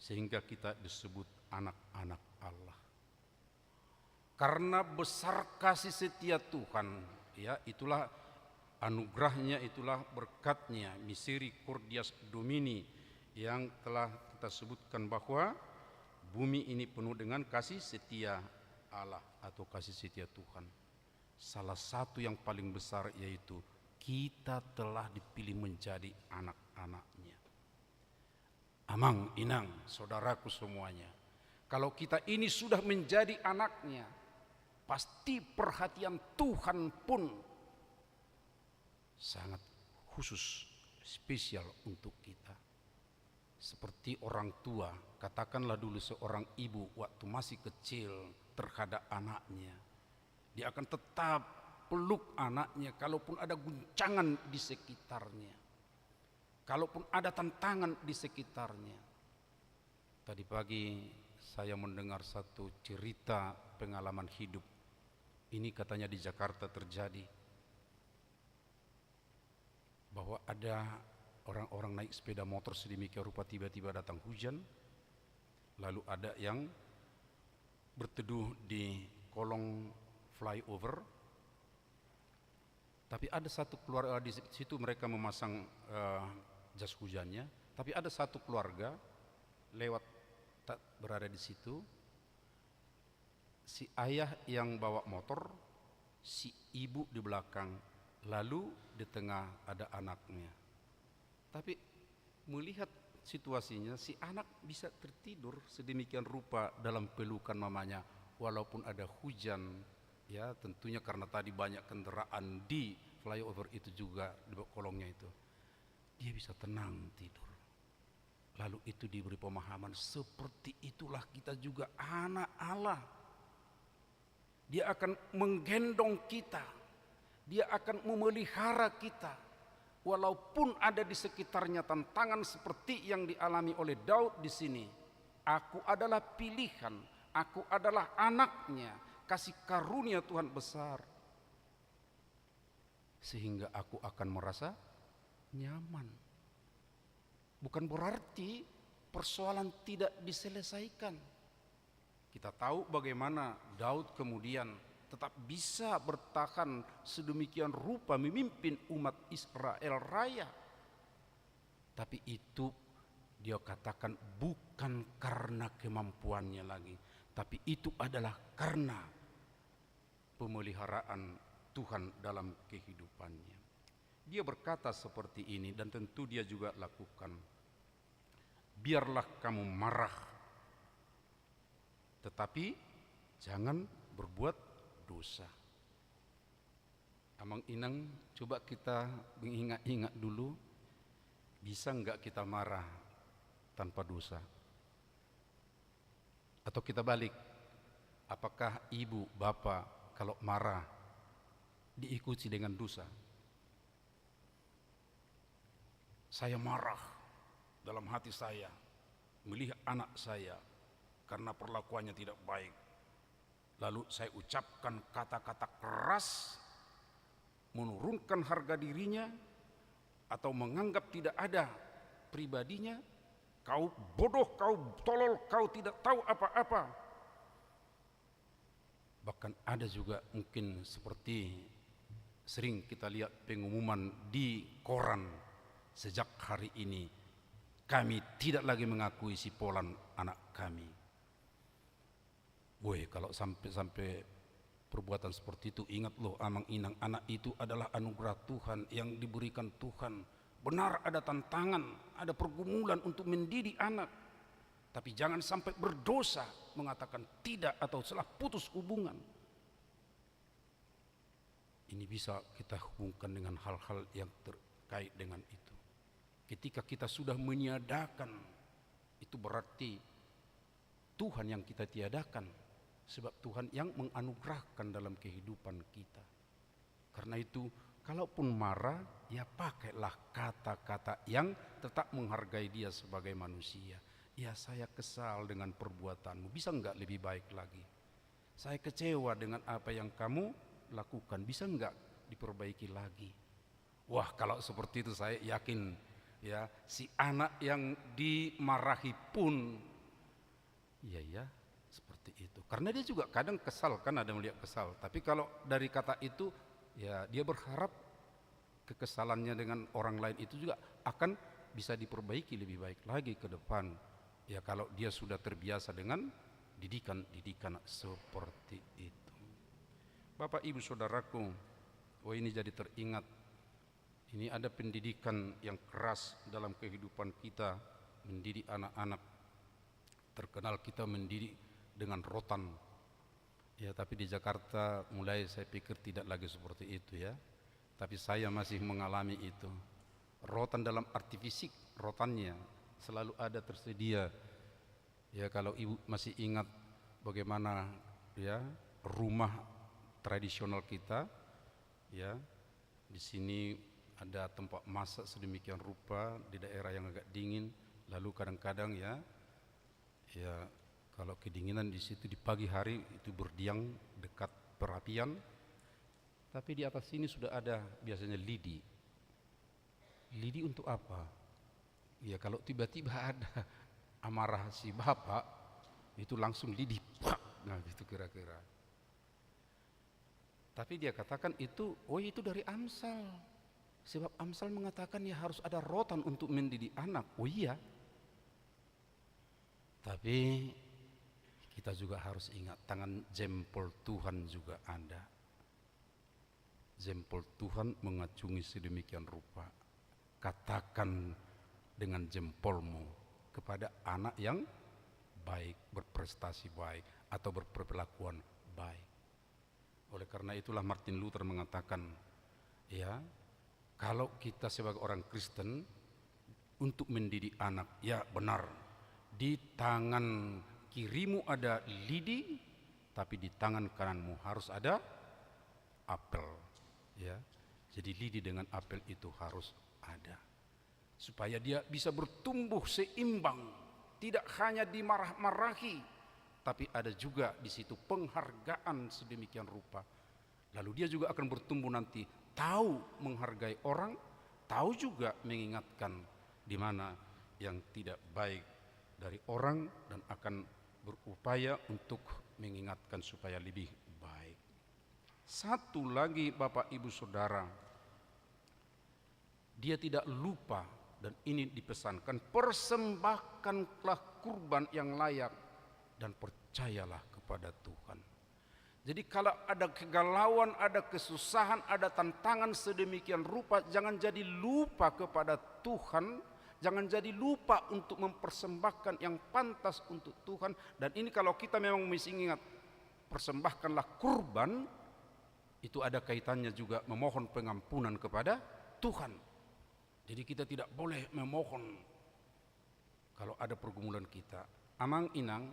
sehingga kita disebut anak-anak Allah. Karena besar kasih setia Tuhan, ya itulah anugerahnya, itulah berkatnya, Misericordias Domini, yang telah kita sebutkan bahwa bumi ini penuh dengan kasih setia Allah atau kasih setia Tuhan. Salah satu yang paling besar yaitu kita telah dipilih menjadi anak-anaknya. Amang, inang, saudaraku semuanya, kalau kita ini sudah menjadi anaknya, pasti perhatian Tuhan pun sangat khusus, spesial untuk kita. Seperti orang tua, katakanlah dulu seorang ibu waktu masih kecil terhadap anaknya, dia akan tetap peluk anaknya kalaupun ada guncangan di sekitarnya, kalaupun ada tantangan di sekitarnya. Tadi pagi saya mendengar satu cerita pengalaman hidup. Ini katanya di Jakarta terjadi, bahwa ada orang-orang naik sepeda motor sedemikian rupa, tiba-tiba datang hujan, lalu ada yang berteduh di kolong flyover, Tapi ada satu keluarga di situ mereka memasang jas hujannya. Tapi ada satu keluarga lewat tak berada di situ. Si ayah yang bawa motor, si ibu di belakang, lalu di tengah ada anaknya. Tapi melihat situasinya, si anak bisa tertidur sedemikian rupa dalam pelukan mamanya, walaupun ada hujan. Ya, tentunya karena tadi banyak kendaraan di flyover itu juga di kolongnya itu. Dia bisa tenang tidur. Lalu itu diberi pemahaman, seperti itulah kita juga anak Allah. Dia akan menggendong kita. Dia akan memelihara kita. Walaupun ada di sekitarnya tantangan seperti yang dialami oleh Daud di sini. Aku adalah pilihan, aku adalah anaknya. Kasih karunia Tuhan besar, sehingga aku akan merasa nyaman. Bukan berarti persoalan tidak diselesaikan. Kita tahu bagaimana Daud kemudian tetap bisa bertahan sedemikian rupa memimpin umat Israel raya. Tapi itu dia katakan bukan karena kemampuannya lagi, tapi itu adalah karena pemeliharaan Tuhan dalam kehidupannya. Dia berkata seperti ini dan tentu dia juga lakukan. Biarlah kamu marah, tetapi jangan berbuat dosa. Amang Inang, coba kita mengingat-ingat dulu, bisa enggak kita marah tanpa dosa? Atau kita balik, apakah ibu, bapak kalau marah diikuti dengan dosa? Saya marah dalam hati saya melihat anak saya karena perlakuannya tidak baik. Lalu saya ucapkan kata-kata keras, menurunkan harga dirinya, atau menganggap tidak ada pribadinya. Kau bodoh, kau tolol, kau tidak tahu apa-apa. Bahkan ada juga mungkin seperti sering kita lihat pengumuman di koran, sejak hari ini kami tidak lagi mengakui si Polan anak kami. Woi, kalau sampai perbuatan seperti itu, ingat loh Amang Inang, anak itu adalah anugerah Tuhan yang diberikan Tuhan. Benar ada tantangan, ada pergumulan untuk mendidik anak, tapi jangan sampai berdosa mengatakan tidak atau setelah putus hubungan. Ini bisa kita hubungkan dengan hal-hal yang terkait dengan itu. Ketika kita sudah meniadakan, itu berarti Tuhan yang kita tiadakan, sebab Tuhan yang menganugerahkan dalam kehidupan kita. Karena itu, kalaupun marah, ya pakailah kata-kata yang tetap menghargai dia sebagai manusia. Ya, saya kesal dengan perbuatanmu, bisa enggak lebih baik lagi? Saya kecewa dengan apa yang kamu lakukan, bisa enggak diperbaiki lagi? Wah, kalau seperti itu saya yakin ya si anak yang dimarahi pun ya seperti itu. Karena dia juga kadang kesal, kan ada melihat kesal. Tapi kalau dari kata itu ya dia berharap kekesalannya dengan orang lain itu juga akan bisa diperbaiki lebih baik lagi ke depan. Ya kalau dia sudah terbiasa dengan didikan seperti itu. Bapak Ibu Saudaraku, ini jadi teringat. Ini ada pendidikan yang keras dalam kehidupan kita, mendidik anak-anak. Terkenal kita mendidik dengan rotan. Ya, tapi di Jakarta mulai saya pikir tidak lagi seperti itu ya. Tapi saya masih mengalami itu. Rotan dalam arti fisik, rotannya selalu ada tersedia. Ya, kalau ibu masih ingat bagaimana ya rumah tradisional kita, ya di sini ada tempat masak sedemikian rupa di daerah yang agak dingin. Lalu kadang-kadang ya kalau kedinginan di situ di pagi hari itu berdiam dekat perapian. Tapi di atas sini sudah ada biasanya lidi. Lidi untuk apa? Ya kalau tiba-tiba ada amarah si bapak, itu langsung lidi. Nah gitu kira-kira. Tapi dia katakan itu, oh itu dari Amsal. Sebab Amsal mengatakan ya harus ada rotan untuk mendidik anak. Oh iya. Tapi kita juga harus ingat tangan jempol Tuhan juga ada. Jempol Tuhan mengacungi sedemikian rupa. Katakan dengan jempolmu kepada anak yang baik, berprestasi baik, atau berperlakuan baik. Oleh karena itulah Martin Luther mengatakan, ya, kalau kita sebagai orang Kristen untuk mendidik anak, ya benar, di tangan kirimu ada lidi, tapi di tangan kananmu harus ada apel, ya. Jadi lidi dengan apel itu harus ada, supaya dia bisa bertumbuh seimbang, tidak hanya dimarah-marahi, tapi ada juga di situ penghargaan sedemikian rupa. Lalu dia juga akan bertumbuh nanti, tahu menghargai orang, tahu juga mengingatkan di mana yang tidak baik dari orang, dan akan berupaya untuk mengingatkan supaya lebih baik. Satu lagi Bapak Ibu Saudara, dia tidak lupa, dan ini dipesankan, persembahkanlah kurban yang layak dan percayalah kepada Tuhan. Jadi kalau ada kegalauan, ada kesusahan, ada tantangan sedemikian rupa, jangan jadi lupa kepada Tuhan, jangan jadi lupa untuk mempersembahkan yang pantas untuk Tuhan. Dan ini kalau kita memang mesti ingat, persembahkanlah kurban, itu ada kaitannya juga memohon pengampunan kepada Tuhan. Jadi kita tidak boleh memohon kalau ada pergumulan kita. Amang inang,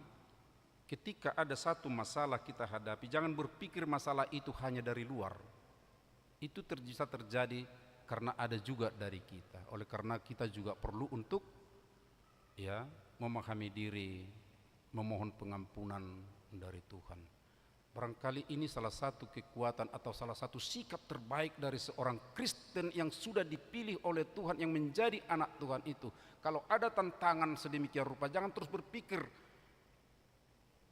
ketika ada satu masalah kita hadapi, jangan berpikir masalah itu hanya dari luar. Itu bisa terjadi karena ada juga dari kita. Oleh karena kita juga perlu untuk ya memahami diri, memohon pengampunan dari Tuhan. Barangkali ini salah satu kekuatan atau salah satu sikap terbaik dari seorang Kristen yang sudah dipilih oleh Tuhan, yang menjadi anak Tuhan itu. Kalau ada tantangan sedemikian rupa, jangan terus berpikir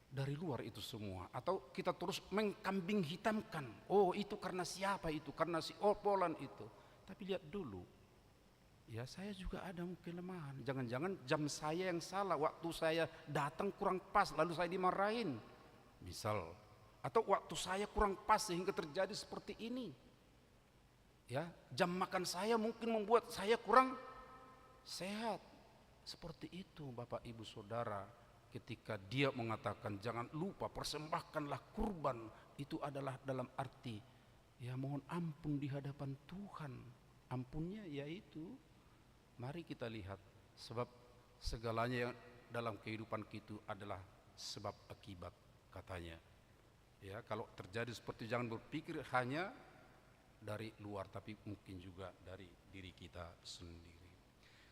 dari luar itu semua, atau kita terus mengkambing hitamkan, oh itu karena siapa itu, karena si opolan itu. Tapi lihat dulu, ya saya juga ada kelemahan, jangan-jangan jam saya yang salah, waktu saya datang kurang pas lalu saya dimarahin misal, atau waktu saya kurang pas sehingga terjadi seperti ini, ya jam makan saya mungkin membuat saya kurang sehat. Seperti itu Bapak Ibu Saudara. Ketika dia mengatakan jangan lupa persembahkanlah kurban, itu adalah dalam arti ya mohon ampun di hadapan Tuhan. Ampunnya yaitu mari kita lihat, sebab segalanya yang dalam kehidupan kita adalah sebab akibat katanya. Ya, kalau terjadi seperti jangan berpikir hanya dari luar, tapi mungkin juga dari diri kita sendiri.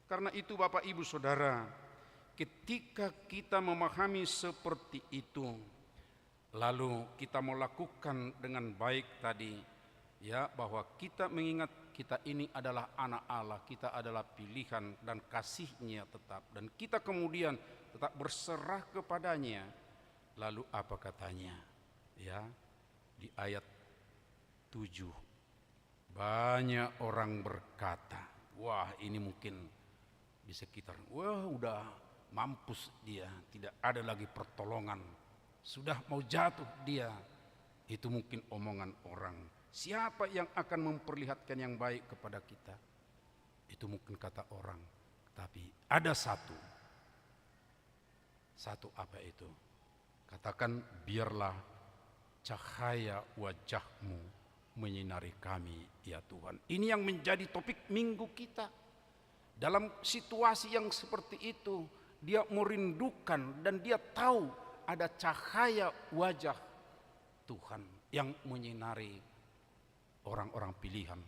Karena itu Bapak Ibu Saudara, ketika kita memahami seperti itu, lalu kita melakukan dengan baik tadi, ya bahwa kita mengingat kita ini adalah anak Allah, kita adalah pilihan dan kasih-Nya tetap, dan kita kemudian tetap berserah kepadanya. Lalu apa katanya? Ya, di ayat 7 banyak orang berkata, wah ini mungkin di sekitar, wah udah mampus dia, tidak ada lagi pertolongan, sudah mau jatuh dia. Itu mungkin omongan orang. Siapa yang akan memperlihatkan yang baik kepada kita? Itu mungkin kata orang. Tapi ada satu apa itu? Katakan, biarlah cahaya wajah-Mu menyinari kami ya Tuhan. Ini yang menjadi topik minggu kita. Dalam situasi yang seperti itu, dia merindukan dan dia tahu ada cahaya wajah Tuhan yang menyinari orang-orang pilihan,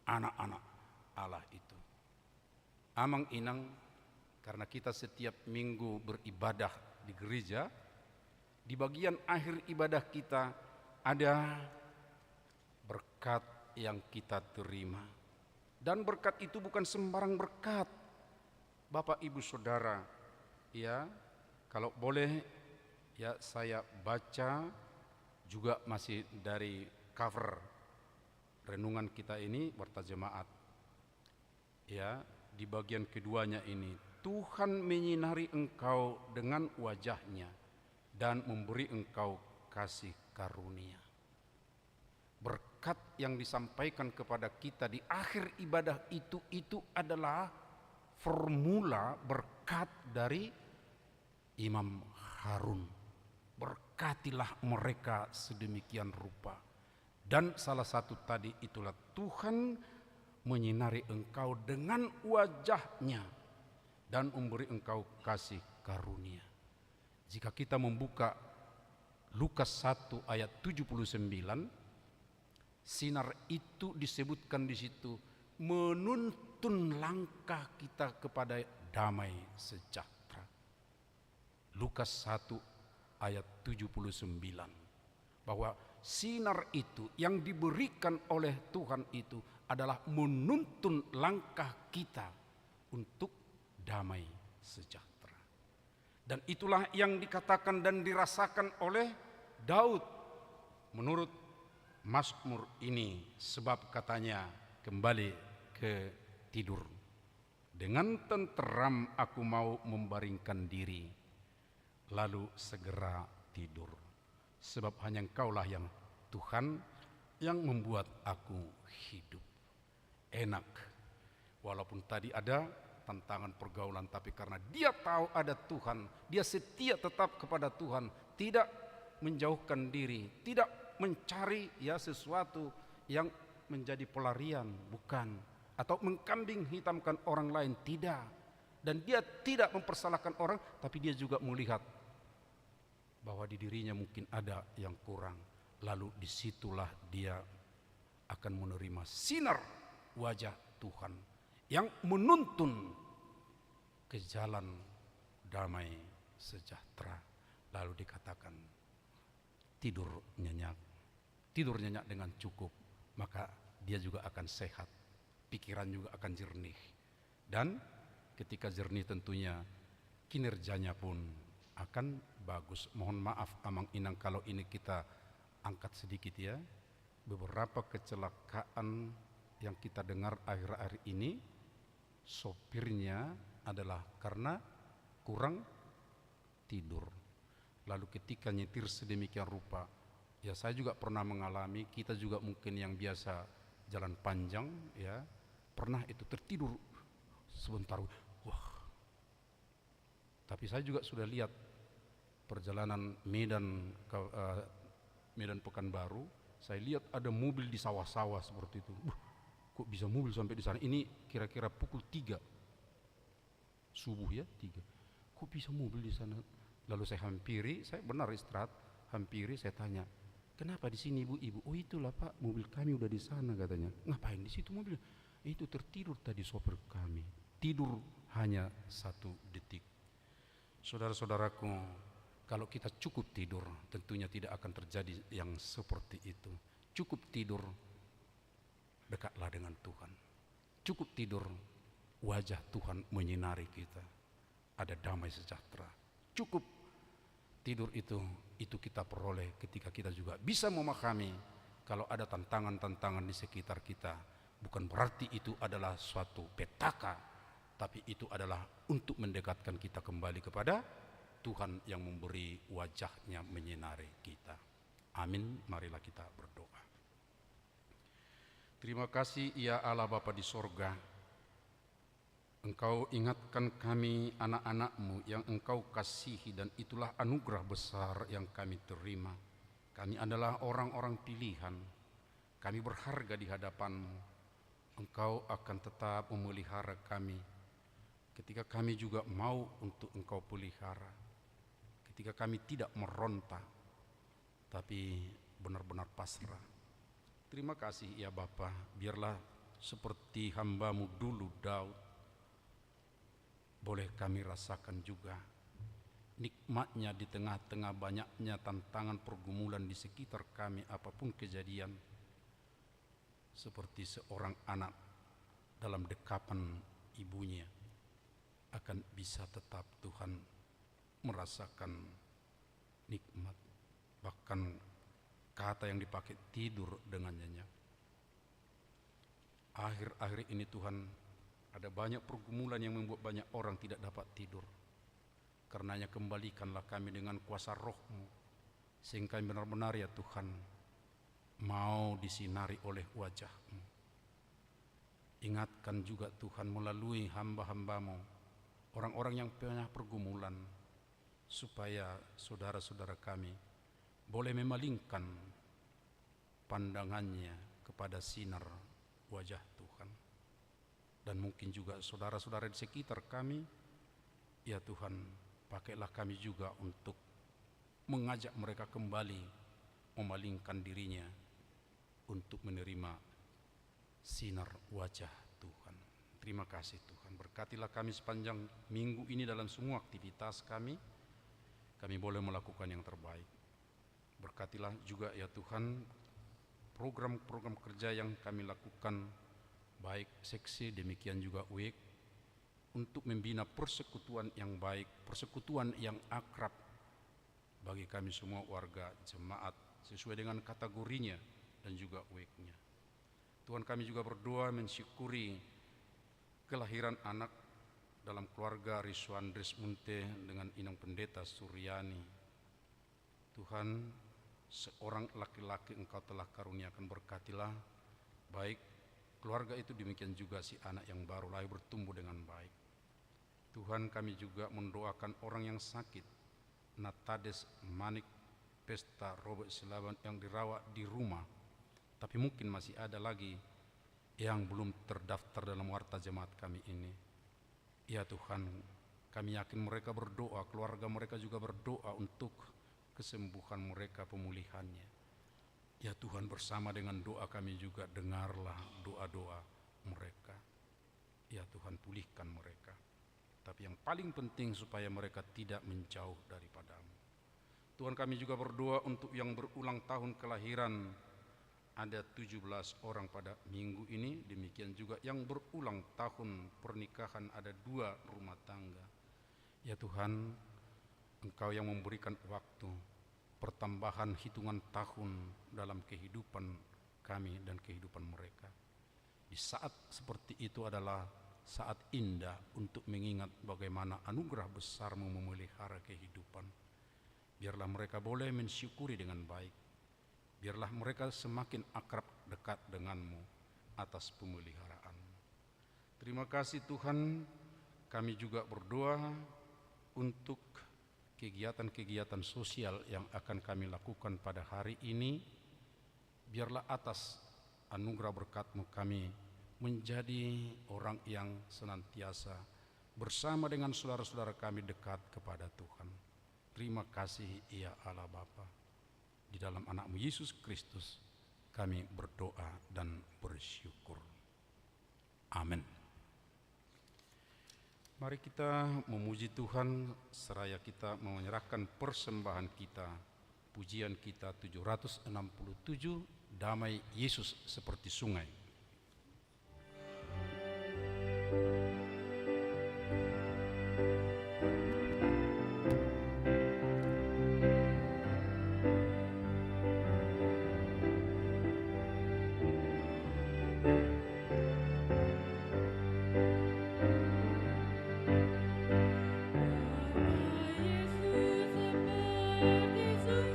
anak-anak Allah itu. Amang inang, karena kita setiap minggu beribadah di gereja, di bagian akhir ibadah kita ada berkat yang kita terima. Dan berkat itu bukan sembarang berkat. Bapak Ibu Saudara, ya, kalau boleh ya saya baca juga masih dari cover renungan kita ini warta jemaat. Ya, di bagian keduanya ini, Tuhan menyinari engkau dengan wajah-Nya dan memberi engkau kasih karunia. Berkat yang disampaikan kepada kita di akhir ibadah itu adalah formula berkat dari Imam Harun. Berkatilah mereka sedemikian rupa. Dan salah satu tadi itulah Tuhan menyinari engkau dengan wajah-Nya dan memberi engkau kasih karunia. Jika kita membuka Lukas 1 ayat 79, sinar itu disebutkan di situ menuntun langkah kita kepada damai sejahtera. Lukas 1 ayat 79, bahwa sinar itu yang diberikan oleh Tuhan itu adalah menuntun langkah kita untuk damai sejahtera. Dan itulah yang dikatakan dan dirasakan oleh Daud menurut Mazmur ini, sebab katanya kembali ke tidur. Dengan tenteram aku mau membaringkan diri, lalu segera tidur. Sebab hanya Engkaulah yang Tuhan yang membuat aku hidup. Enak, walaupun tadi ada tantangan pergaulan, tapi karena dia tahu ada Tuhan, dia setia tetap kepada Tuhan, tidak menjauhkan diri, tidak mencari sesuatu yang menjadi pelarian, bukan, atau mengkambing hitamkan orang lain, tidak. Dan dia tidak mempersalahkan orang, tapi dia juga melihat bahwa di dirinya mungkin ada yang kurang. Lalu disitulah dia akan menerima sinar wajah Tuhan yang menuntun ke jalan damai sejahtera. Lalu dikatakan tidur nyenyak dengan cukup, maka dia juga akan sehat, pikiran juga akan jernih. Dan ketika jernih tentunya kinerjanya pun akan bagus. Mohon maaf Amang Inang kalau ini kita angkat sedikit ya. Beberapa kecelakaan yang kita dengar akhir-akhir ini, sopirnya adalah karena kurang tidur. Lalu ketika nyetir sedemikian rupa, ya saya juga pernah mengalami, kita juga mungkin yang biasa jalan panjang ya, pernah itu tertidur sebentar, wah. Tapi saya juga sudah lihat perjalanan Medan ke Medan Pekanbaru, saya lihat ada mobil di sawah-sawah seperti itu. Kok bisa mobil sampai di sana? Ini kira-kira pukul 3 subuh ya, 3. Kok bisa mobil di sana? Lalu saya hampiri, saya benar istirahat, hampiri, saya tanya, kenapa di sini ibu-ibu? Oh itulah Pak, mobil kami udah di sana katanya. Ngapain di situ mobil? Itu tertidur tadi sopir kami. Tidur hanya 1 detik. Saudara-saudaraku, kalau kita cukup tidur, tentunya tidak akan terjadi yang seperti itu. Cukup tidur, dekatlah dengan Tuhan. Cukup tidur, wajah Tuhan menyinari kita. Ada damai sejahtera. Cukup tidur itu kita peroleh ketika kita juga bisa memahami kalau ada tantangan-tantangan di sekitar kita. Bukan berarti itu adalah suatu petaka, tapi itu adalah untuk mendekatkan kita kembali kepada Tuhan yang memberi wajah-Nya menyinari kita. Amin. Marilah kita berdoa. Terima kasih ya Allah Bapa di sorga. Engkau ingatkan kami anak-anak-Mu yang Engkau kasihi, dan itulah anugerah besar yang kami terima. Kami adalah orang-orang pilihan. Kami berharga di hadapan-Mu. Engkau akan tetap memelihara kami ketika kami juga mau untuk Engkau pelihara. Ketika kami tidak meronta, tapi benar-benar pasrah. Terima kasih ya Bapa, biarlah seperti hamba-Mu dulu Daud, boleh kami rasakan juga nikmatnya di tengah-tengah banyaknya tantangan pergumulan di sekitar kami, apapun kejadian. Seperti seorang anak dalam dekapan ibunya akan bisa tetap Tuhan merasakan nikmat, bahkan kata yang dipakai tidur dengan nyenyak. Akhir-akhir ini Tuhan, ada banyak pergumulan yang membuat banyak orang tidak dapat tidur. Karenanya kembalikanlah kami dengan kuasa Roh-Mu, sehingga kami benar-benar ya Tuhan mau disinari oleh wajah-Mu. Ingatkan juga Tuhan melalui hamba-hamba-Mu, orang-orang yang punya pergumulan, supaya saudara-saudara kami boleh memalingkan pandangannya kepada sinar wajah Tuhan. Dan mungkin juga saudara-saudara di sekitar kami, ya Tuhan, pakailah kami juga untuk mengajak mereka kembali memalingkan dirinya untuk menerima sinar wajah Tuhan. Terima kasih Tuhan, berkatilah kami sepanjang minggu ini dalam semua aktivitas kami boleh melakukan yang terbaik. Berkatilah juga ya Tuhan program-program kerja yang kami lakukan, baik seksi demikian juga week, untuk membina persekutuan yang baik, persekutuan yang akrab bagi kami semua warga jemaat sesuai dengan kategorinya dan juga weeknya. Tuhan, kami juga berdoa mensyukuri kelahiran anak dalam keluarga Riswandres Munte dengan Inang Pendeta Suryani. Tuhan, seorang laki-laki Engkau telah karuniakan, berkatilah baik keluarga itu, demikian juga si anak yang baru lahir bertumbuh dengan baik. Tuhan, kami juga mendoakan orang yang sakit, Natades Manik Pesta Robert Silaban yang dirawat di rumah, tapi mungkin masih ada lagi yang belum terdaftar dalam warta jemaat kami ini. Ya Tuhan, kami yakin mereka berdoa, keluarga mereka juga berdoa untuk kesembuhan mereka, pemulihannya. Ya Tuhan, bersama dengan doa kami juga dengarlah doa-doa mereka. Ya Tuhan, pulihkan mereka. Tapi yang paling penting supaya mereka tidak menjauh daripada-Mu. Tuhan, kami juga berdoa untuk yang berulang tahun kelahiran, ada 17 orang pada minggu ini, demikian juga yang berulang tahun pernikahan, ada 2 rumah tangga. Ya Tuhan, Engkau yang memberikan waktu, pertambahan hitungan tahun dalam kehidupan kami dan kehidupan mereka. Di saat seperti itu adalah saat indah untuk mengingat bagaimana anugerah besar-Mu memelihara kehidupan. Biarlah mereka boleh mensyukuri dengan baik. Biarlah mereka semakin akrab dekat dengan-Mu atas pemeliharaan-Mu. Terima kasih Tuhan, kami juga berdoa untuk kegiatan-kegiatan sosial yang akan kami lakukan pada hari ini. Biarlah atas anugerah berkat-Mu kami menjadi orang yang senantiasa bersama dengan saudara-saudara kami dekat kepada Tuhan. Terima kasih ya Allah Bapa. Di dalam anak-Mu Yesus Kristus kami berdoa dan bersyukur. Amin. Mari kita memuji Tuhan seraya kita menyerahkan persembahan kita, pujian kita 767, Damai Yesus Seperti Sungai. Yesus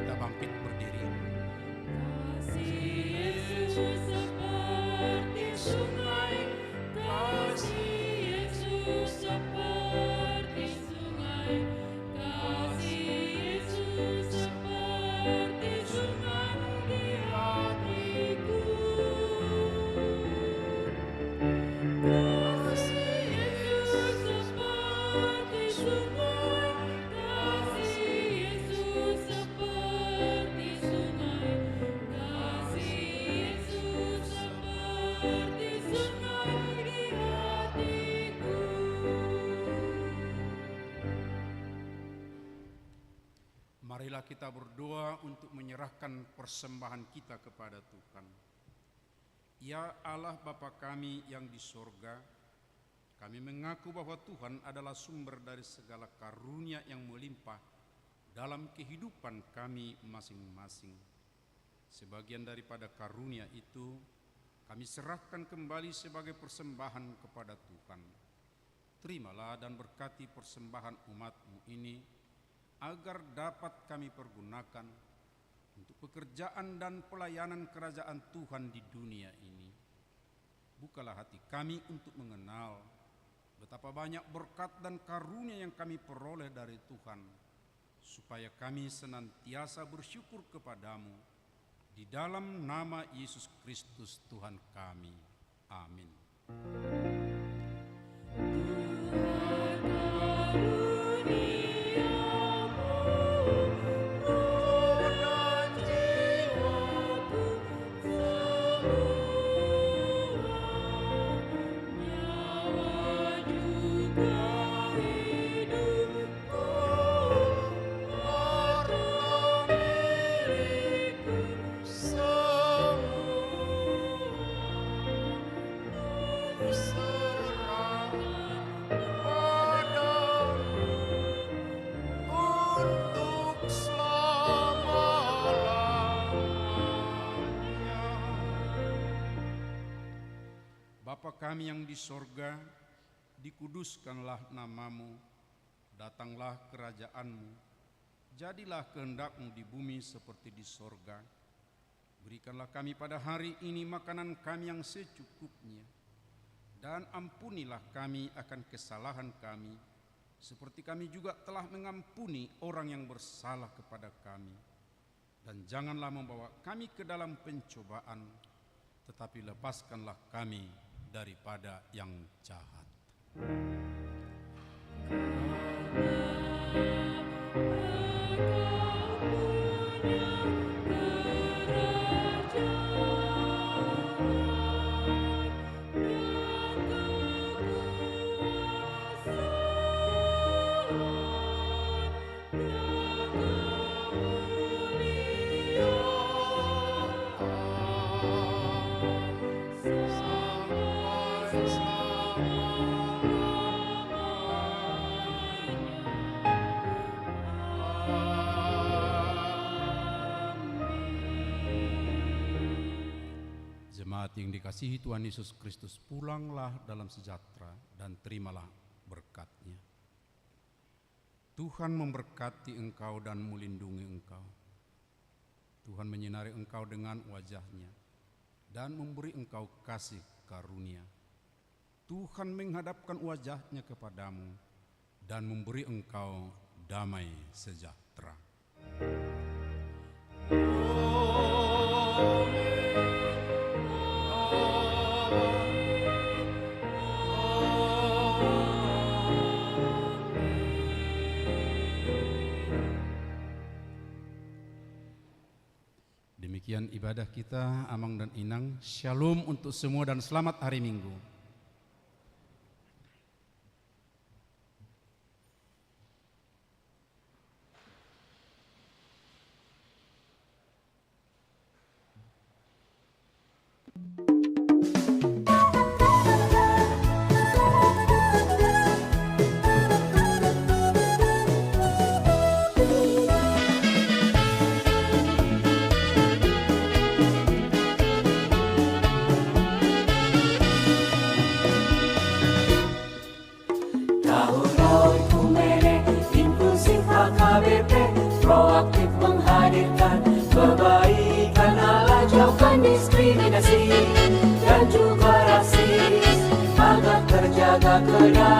kita bangkit berdiri. Kasih Yesus seperti sungai, kasih Yesus seperti sungai, kasih Yesus seperti sungai di hatiku. Kasih Yesus seperti sungai, kasih Yesus seperti sungai, kasih Yesus seperti sungai di hatiku. Marilah kita berdoa untuk menyerahkan persembahan kita kepada Tuhan. Ya Allah Bapa kami yang di sorga, kami mengaku bahwa Tuhan adalah sumber dari segala karunia yang melimpah dalam kehidupan kami masing-masing. Sebagian daripada karunia itu kami serahkan kembali sebagai persembahan kepada Tuhan. Terimalah dan berkati persembahan umat-Mu ini, agar dapat kami pergunakan untuk pekerjaan dan pelayanan kerajaan Tuhan di dunia ini. Bukalah hati kami untuk mengenal betapa banyak berkat dan karunia yang kami peroleh dari Tuhan, supaya kami senantiasa bersyukur kepadamu. Di dalam nama Yesus Kristus Tuhan kami. Amin. Bapa kami yang di sorga, dikuduskanlah namamu, datanglah kerajaan-Mu, jadilah kehendak-Mu di bumi seperti di sorga. Berikanlah kami pada hari ini makanan kami yang secukupnya, dan ampunilah kami akan kesalahan kami, seperti kami juga telah mengampuni orang yang bersalah kepada kami. Dan janganlah membawa kami ke dalam pencobaan, tetapi lepaskanlah kami daripada yang jahat. Jemaat yang dikasihi Tuhan Yesus Kristus, pulanglah dalam sejahtera dan terimalah berkat-Nya. Tuhan memberkati engkau dan melindungi engkau. Tuhan menyinari engkau dengan wajah-Nya dan memberi engkau kasih karunia. Tuhan menghadapkan wajah-Nya kepadamu dan memberi engkau damai sejahtera. Demikian ibadah kita, Amang dan Inang. Shalom untuk semua dan selamat hari Minggu. Proaktif menghadirkan diskriminasi dan juga rasis, agar terjaga kedamaian